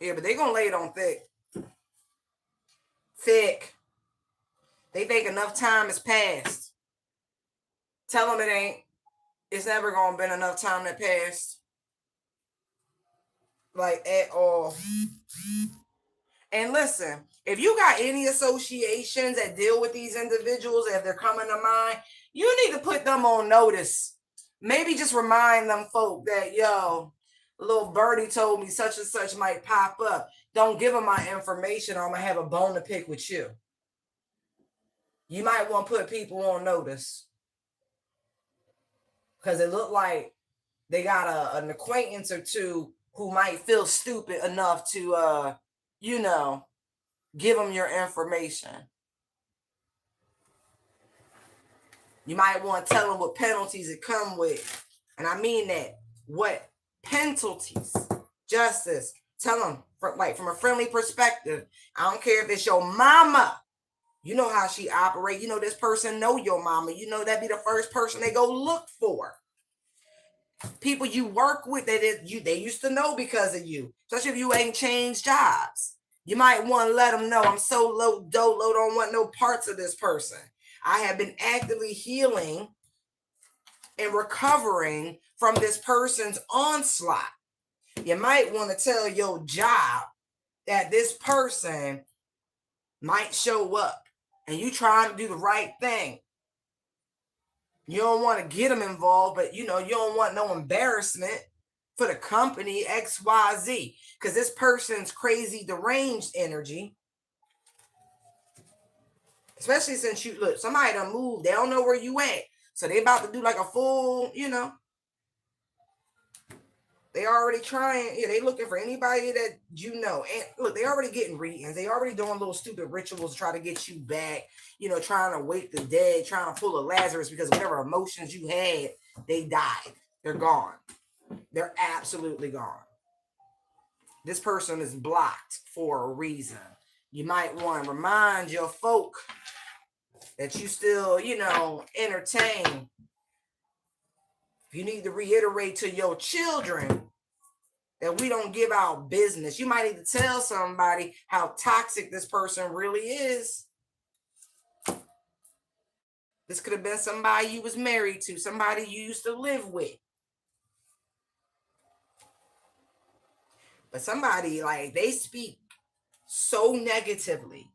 Yeah, but they gonna lay it on thick. Thick. They think enough time has passed. Tell them it ain't. It's never gonna been enough time that passed. Like, at all. And listen, if you got any associations that deal with these individuals, if they're coming to mind, you need to put them on notice. Maybe just remind them folk that, yo, little birdie told me such and such might pop up. Don't give them my information or I'm going to have a bone to pick with you. You might want to put people on notice. Because it looked like they got an acquaintance or two who might feel stupid enough to, give them your information. You might want to tell them what penalties it come with. And I mean that. What penalties? Justice. Tell them, from a friendly perspective. I don't care if it's your mama. You know how she operate. You know this person know your mama. You know that be the first person they go look for. People you work with, they used to know because of you. Especially if you ain't changed jobs. You might want to let them know I'm so low, don't want no parts of this person. I have been actively healing and recovering from this person's onslaught. You might want to tell your job that this person might show up and you trying to do the right thing. You don't want to get them involved, but you don't want no embarrassment for the company XYZ, because this person's crazy deranged energy, especially since you look, somebody done moved, they don't know where you at, so they about to do like a full, they already trying, they looking for anybody that and look, they already getting readings, they already doing little stupid rituals to try to get you back, trying to wake the dead, trying to pull a Lazarus, because whatever emotions you had, they died, they're gone. They're absolutely gone. This person is blocked for a reason. You might want to remind your folk that you still, entertain. You need to reiterate to your children that we don't give out business. You might need to tell somebody how toxic this person really is. This could have been somebody you was married to, somebody you used to live with. But somebody, they speak so negatively.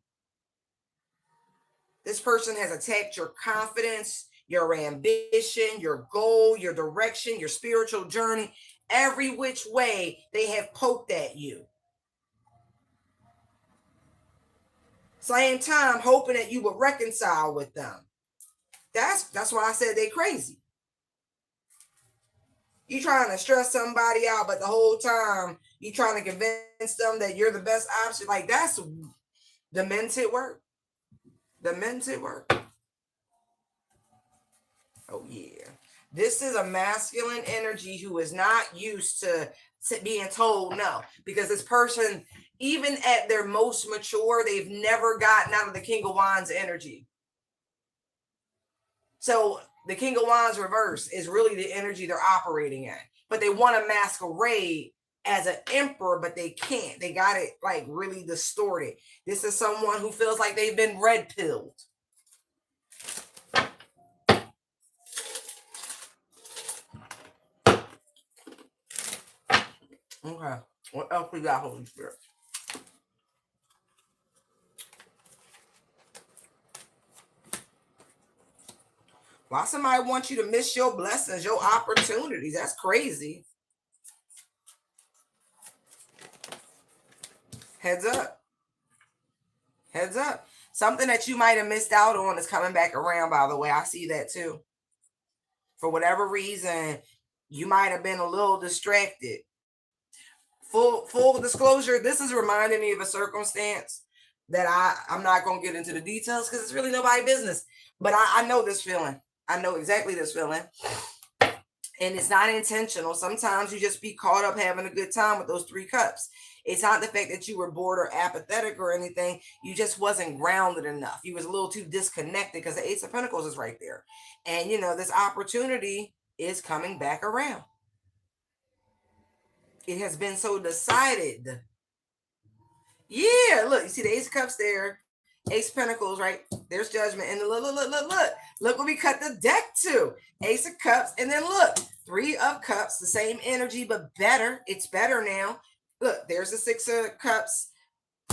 This person has attacked your confidence, your ambition, your goal, your direction, your spiritual journey. Every which way they have poked at you. Same time, hoping that you would reconcile with them. That's why I said they crazy. You trying to stress somebody out, but the whole time you trying to convince them that you're the best option. That's demented work. Demented work. Oh yeah. This is a masculine energy who is not used to being told no, because this person, even at their most mature, they've never gotten out of the King of Wands energy. So the King of Wands reverse is really the energy they're operating in, but they want to masquerade as an emperor, but they can't. They got it really distorted. This is someone who feels like they've been red pilled. Okay, what else we got, Holy Spirit? Why somebody wants you to miss your blessings, your opportunities? That's crazy. Heads up. Heads up. Something that you might have missed out on is coming back around, by the way. I see that too. For whatever reason, you might have been a little distracted. Full disclosure, this is reminding me of a circumstance that I'm not going to get into the details because it's really nobody's business. But I know this feeling. I know exactly this feeling. And it's not intentional. Sometimes you just be caught up having a good time with those 3 cups. It's not the fact that you were bored or apathetic or anything. You just wasn't grounded enough. You was a little too disconnected because the Ace of Pentacles is right there. And, this opportunity is coming back around. It has been so decided. Yeah, look, you see the Ace of Cups there. Ace of Pentacles, right? There's Judgment. And look what we cut the deck to. Ace of Cups. And then look, 3 of Cups, the same energy, but better. It's better now. Look, there's the 6 of Cups,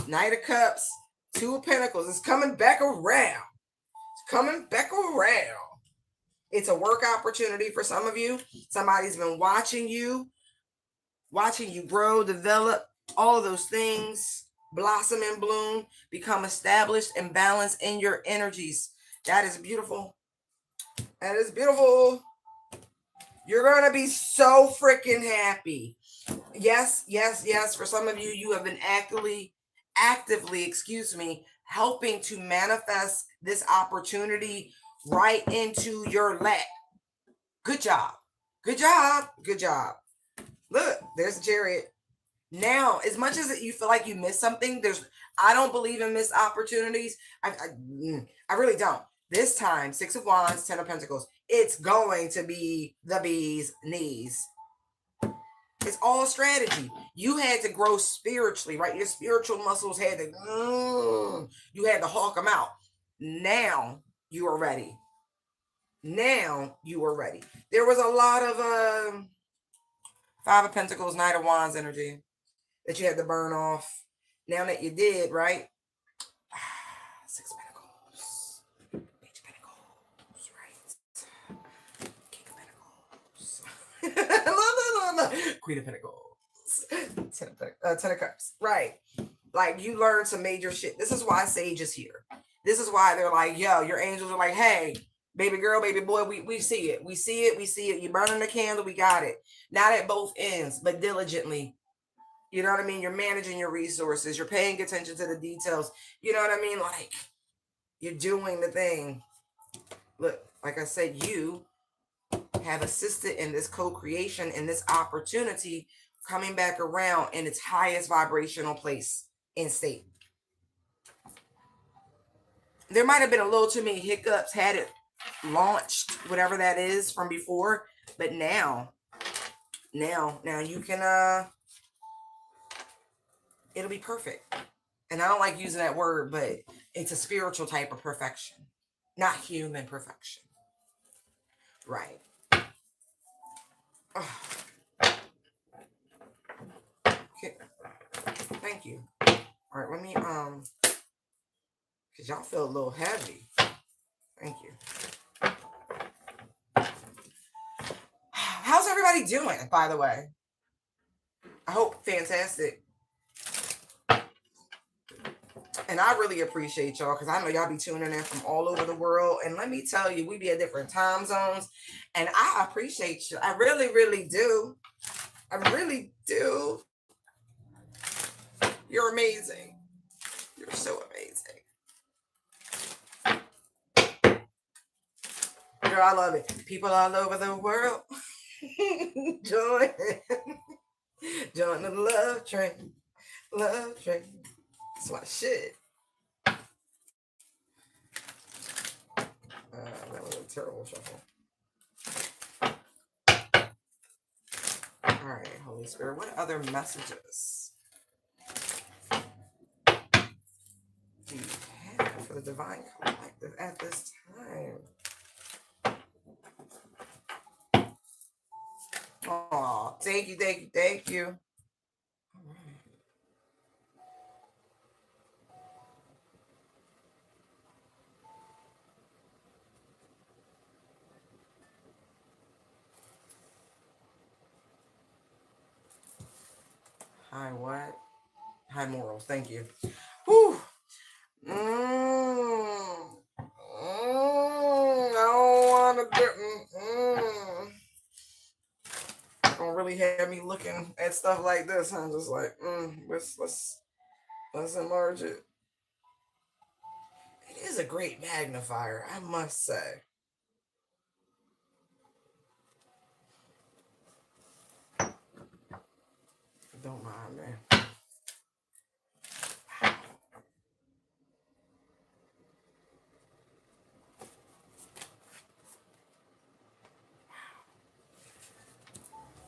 Knight of Cups, 2 of Pentacles. It's coming back around. It's coming back around. It's a work opportunity for some of you. Somebody's been watching you grow, develop, all of those things. Blossom and bloom, become established and balanced in your energies. That is beautiful. That is beautiful. You're going to be so freaking happy. Yes. For some of you, you have been actively, helping to manifest this opportunity right into your lap. Good job. Good job. Good job. Look, there's the Chariot. Now, as much as you feel like you missed something, I don't believe in missed opportunities. I really don't. This time, 6 of Wands, 10 of Pentacles. It's going to be the bee's knees. It's all strategy. You had to grow spiritually, right? Your spiritual muscles had to, you had to hawk them out. Now you are ready. Now you are ready. There was a lot of 5 of Pentacles, Knight of Wands energy that you had to burn off. Now that you did, right? 6 of Pentacles. Page of Pentacles, right? King of Pentacles. Queen of Pentacles. 10 of Cups. Right. Like, you learned some major shit. This is why Sage is here. This is why they're like, yo, your angels are like, hey, baby girl, baby boy, we see it. We see it. You're burning the candle. We got it. Not at both ends, but diligently. You know what I mean? You're managing your resources. You're paying attention to the details. You know what I mean? Like, you're doing the thing. Look, like I said, you have assisted in this co-creation and this opportunity coming back around in its highest vibrational place and state. There might have been a little too many hiccups had it launched, whatever that is from before. But now you can, it'll be perfect. And I don't like using that word, but it's a spiritual type of perfection, not human perfection. Right. Oh. Okay. Thank you. All right, let me, because y'all feel a little heavy. Thank you. How's everybody doing, by the way? I hope fantastic. And I really appreciate y'all because I know y'all be tuning in from all over the world. And let me tell you, we be at different time zones. And I appreciate you. I really, really do. I really do. You're amazing. You're so amazing. Girl, I love it. People all over the world. Join the love train. Love train. That's my shit. That was a terrible shuffle. All right, Holy Spirit, what other messages do you have for the Divine Collective at this time? Oh, thank you. All right. High what? High morals. Thank you. Whew. I don't want to do. Don't really have me looking at stuff like this. I'm just like, let's enlarge it. It is a great magnifier, I must say. Don't mind me.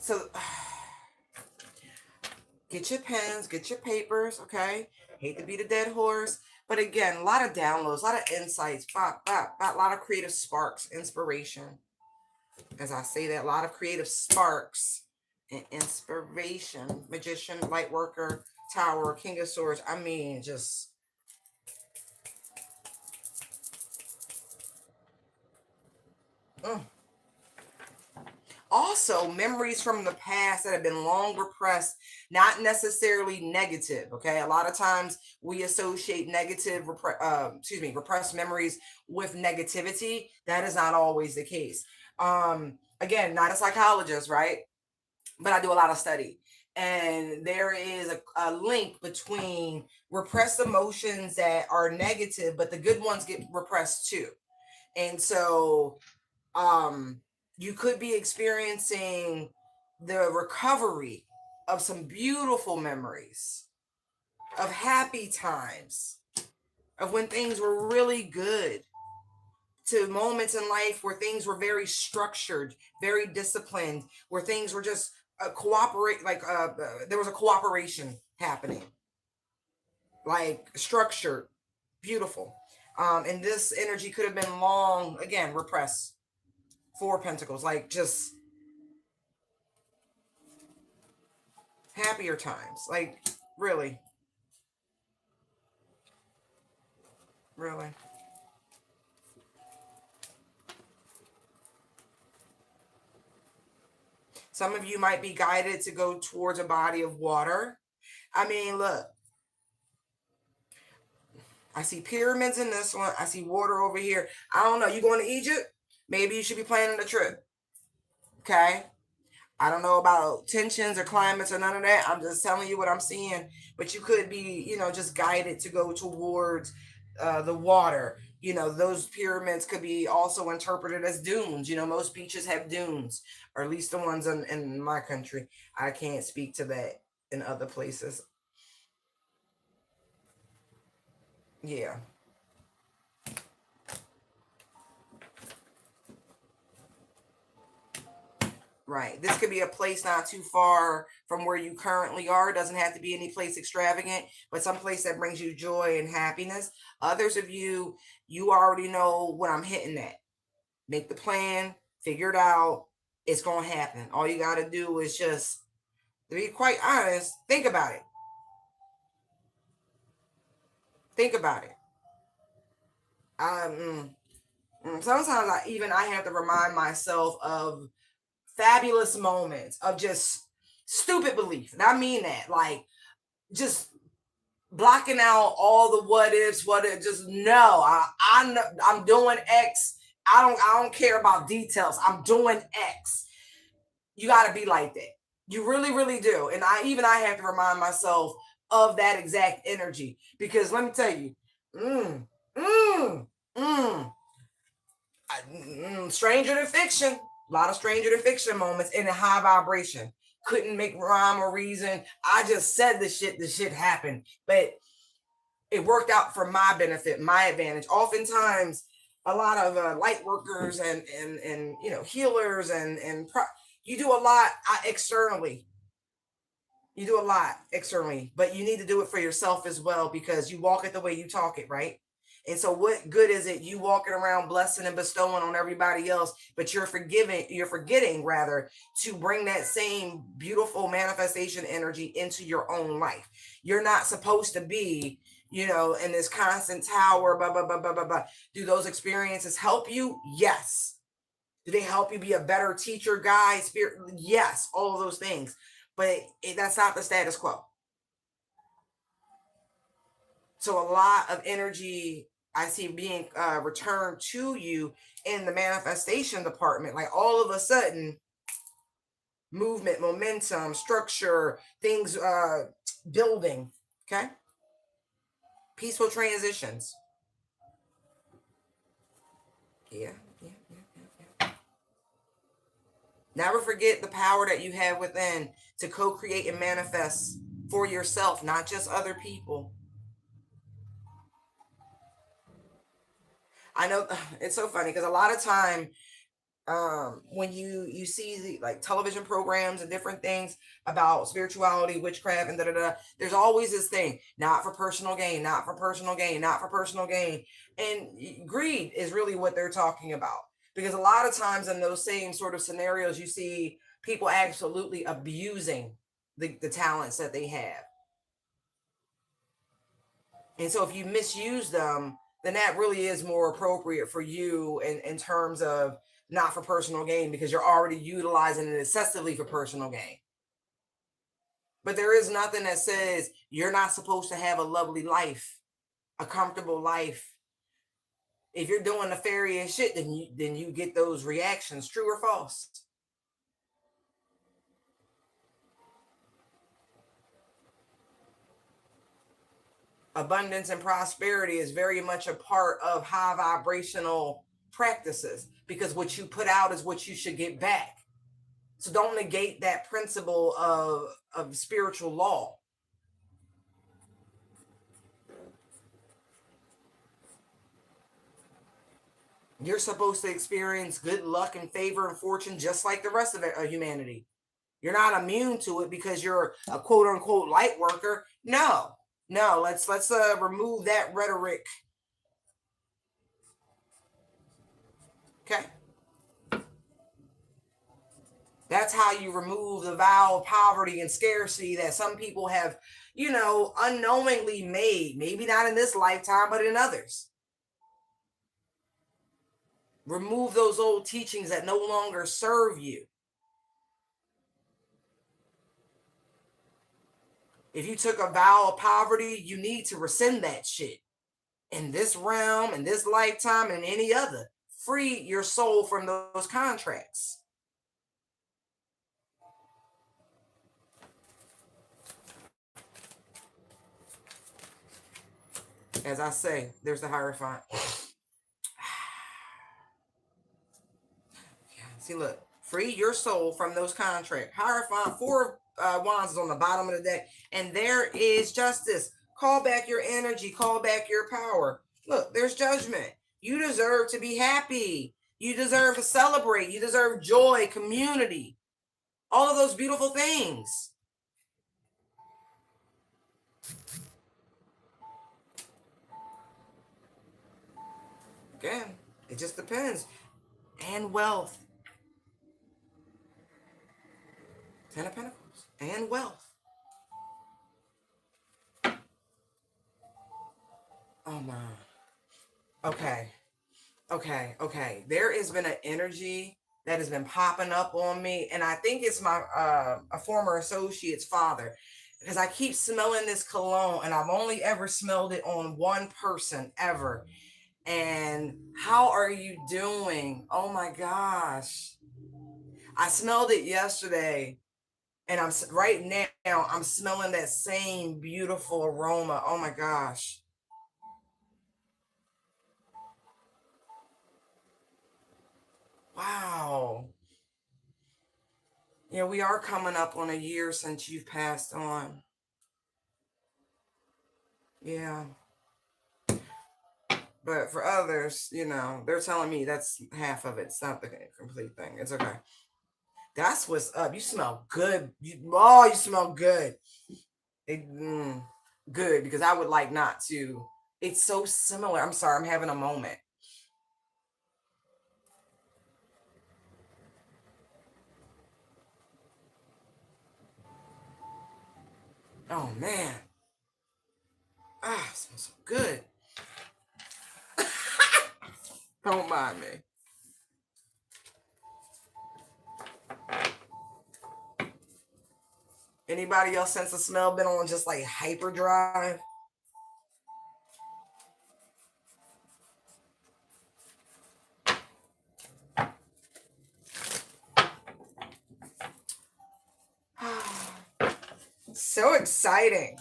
So, get your pens, get your papers, okay? Hate to be the dead horse. But again, a lot of downloads, a lot of insights, a lot of creative sparks, inspiration. As I say that, a lot of creative sparks and inspiration. Magician, light worker, tower, king of swords. I mean, just... Also, memories from the past that have been long repressed, not necessarily negative. Okay, a lot of times we associate repressed memories with negativity. That is not always the case. Again, not a psychologist, right? But I do a lot of study, and there is a link between repressed emotions that are negative, but the good ones get repressed too. And so you could be experiencing the recovery of some beautiful memories, of happy times, of when things were really good, to moments in life where things were very structured, very disciplined, where things were just there was a cooperation happening, like structured, beautiful. And this energy could have been long, again, repressed. Four Pentacles, like just happier times. Like, really. Really. Some of you might be guided to go towards a body of water. I mean, look. I see pyramids in this one. I see water over here. I don't know. You going to Egypt? Maybe you should be planning a trip. Okay? I don't know about tensions or climates or none of that. I'm just telling you what I'm seeing. But you could be, just guided to go towards the water. Those pyramids could be also interpreted as dunes. Most beaches have dunes, or at least the ones in my country. I can't speak to that in other places. Yeah. Right. This could be a place not too far from where you currently are. It doesn't have to be any place extravagant, but some place that brings you joy and happiness. Others of you, you already know what I'm hitting at. Make the plan, figure it out. It's going to happen. All you got to do is just, to be quite honest, think about it. Think about it. Sometimes I have to remind myself of fabulous moments of just stupid belief. And I mean that, like, just blocking out all the what ifs, just no. I'm doing X. I don't care about details. I'm doing X. You got to be like that. You really, really do. And I have to remind myself of that exact energy, because let me tell you, stranger than fiction. A lot of stranger than fiction moments in a high vibration. Couldn't make rhyme or reason. I just said the shit happened. But it worked out for my benefit, my advantage. Oftentimes, a lot of light workers and healers you do a lot externally. You do a lot externally, but you need to do it for yourself as well, because you walk it the way you talk it, right? And so what good is it you walking around blessing and bestowing on everybody else, but you're forgetting rather to bring that same beautiful manifestation energy into your own life. You're not supposed to be, in this constant tower, blah, blah, blah, blah, blah, blah. Do those experiences help you? Yes. Do they help you be a better teacher, guide, spirit? Yes, all of those things. But that's not the status quo. So a lot of energy I see being returned to you in the manifestation department. Like all of a sudden, movement, momentum, structure, things building. Okay. Peaceful transitions. Yeah, yeah, yeah. Never forget the power that you have within to co-create and manifest for yourself, not just other people. I know it's so funny because a lot of time when you see like television programs and different things about spirituality, witchcraft, and da da da, there's always this thing, not for personal gain, not for personal gain, not for personal gain. And greed is really what they're talking about. Because a lot of times in those same sort of scenarios, you see people absolutely abusing the talents that they have. And so if you misuse them, then that really is more appropriate for you in terms of not for personal gain, because you're already utilizing it excessively for personal gain. But there is nothing that says you're not supposed to have a lovely life, a comfortable life. If you're doing nefarious shit, then you get those reactions, true or false. Abundance and prosperity is very much a part of high vibrational practices, because what you put out is what you should get back. So don't negate that principle of spiritual law. You're supposed to experience good luck and favor and fortune just like the rest of humanity. You're not immune to it because you're a quote unquote light worker. No, no. Let's remove that rhetoric. Okay. That's how you remove the vow of poverty and scarcity that some people have, unknowingly made. Maybe not in this lifetime, but in others. Remove those old teachings that no longer serve you. If you took a vow of poverty, you need to rescind that shit in this realm, in this lifetime, and any other. Free your soul from those contracts. As I say, there's the Hierophant. See, look, free your soul from those contracts. Hierophant, 4 wands is on the bottom of the deck, and there is justice. Call back your energy, call back your power. Look, there's judgment. You deserve to be happy. You deserve to celebrate. You deserve joy, community, all of those beautiful things. Again, it just depends. And wealth. 10 of Pentacles. And wealth. Oh my. Okay. Okay. There has been an energy that has been popping up on me, and I think it's my a former associate's father, because I keep smelling this cologne, and I've only ever smelled it on one person ever. And how are you doing? Oh my gosh. I smelled it yesterday, and right now I'm smelling that same beautiful aroma. Oh my gosh. Wow. Yeah, we are coming up on a year since you've passed on. Yeah. But for others, they're telling me that's half of it. It's not the complete thing. It's okay. That's what's up. You smell good. You smell good. It, good, because I would like not to. It's so similar. I'm sorry, I'm having a moment. Oh man. Ah, it smells so good. Don't mind me. Anybody else sense the smell been on just like hyperdrive? so exciting.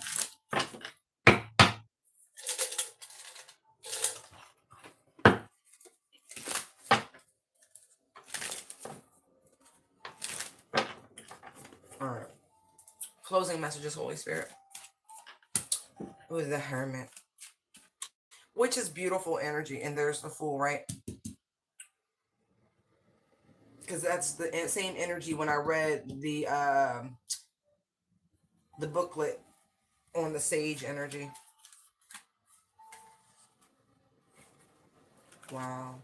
All right. Closing messages, Holy Spirit. Who is the Hermit? Which is beautiful energy. And there's the Fool, right? Because that's the same energy when I read the booklet on the Sage energy. Wow.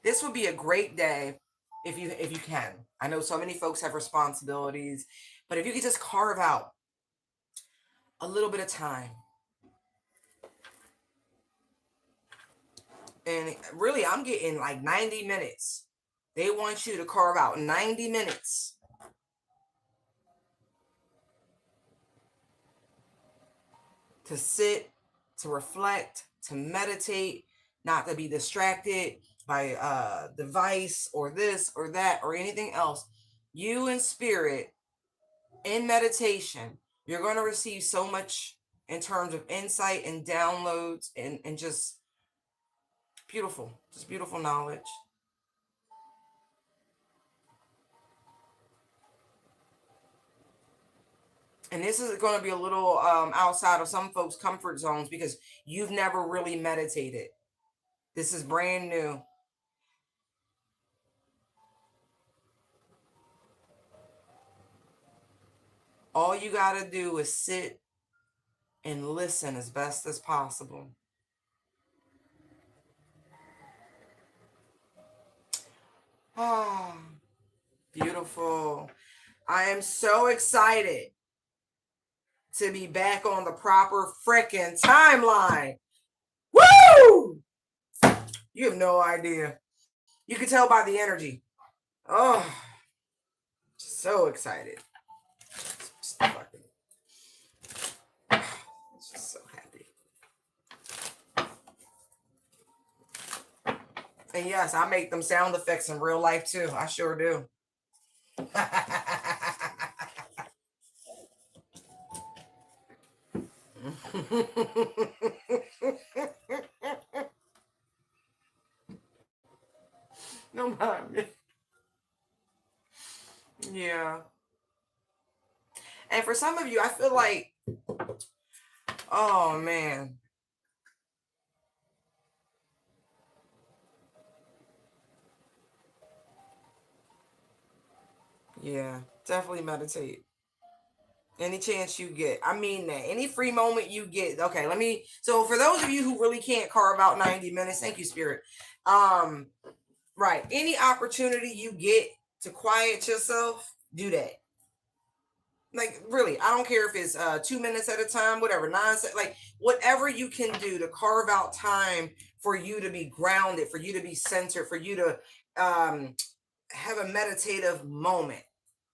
This would be a great day if you can. I know so many folks have responsibilities, but if you could just carve out a little bit of time. And really, I'm getting like 90 minutes. They want you to carve out 90 minutes to sit, to reflect, to meditate, not to be distracted by device or this or that or anything else. You in spirit, in meditation, you're going to receive so much in terms of insight and downloads and just beautiful knowledge. And this is going to be a little outside of some folks' comfort zones because you've never really meditated. This is brand new. All you got to do is sit and listen as best as possible. Ah, beautiful. I am so excited to be back on the proper frickin' timeline. Woo! You have no idea. You can tell by the energy. Oh, so excited. Just so happy. And yes, I make them sound effects in real life too. I sure do. No mind. Yeah. And for some of you, I feel like, oh man. Yeah, definitely meditate. Any chance you get. I mean that. Any free moment you get. Okay, so for those of you who really can't carve out 90 minutes, thank you, Spirit. Right. Any opportunity you get to quiet yourself, do that. Like really, I don't care if it's 2 minutes at a time, whatever, 9 like whatever you can do to carve out time for you to be grounded, for you to be centered, for you to have a meditative moment.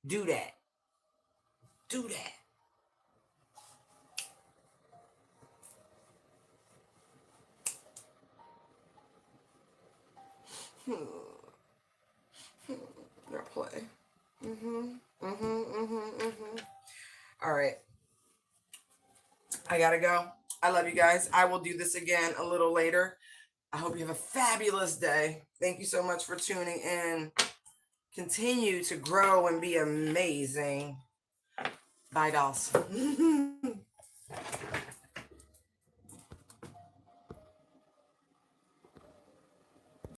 Do that. Do that. Your play. All right. I gotta go. I love you guys. I will do this again a little later. I hope you have a fabulous day. Thank you so much for tuning in. Continue to grow and be amazing. Bye, dolls.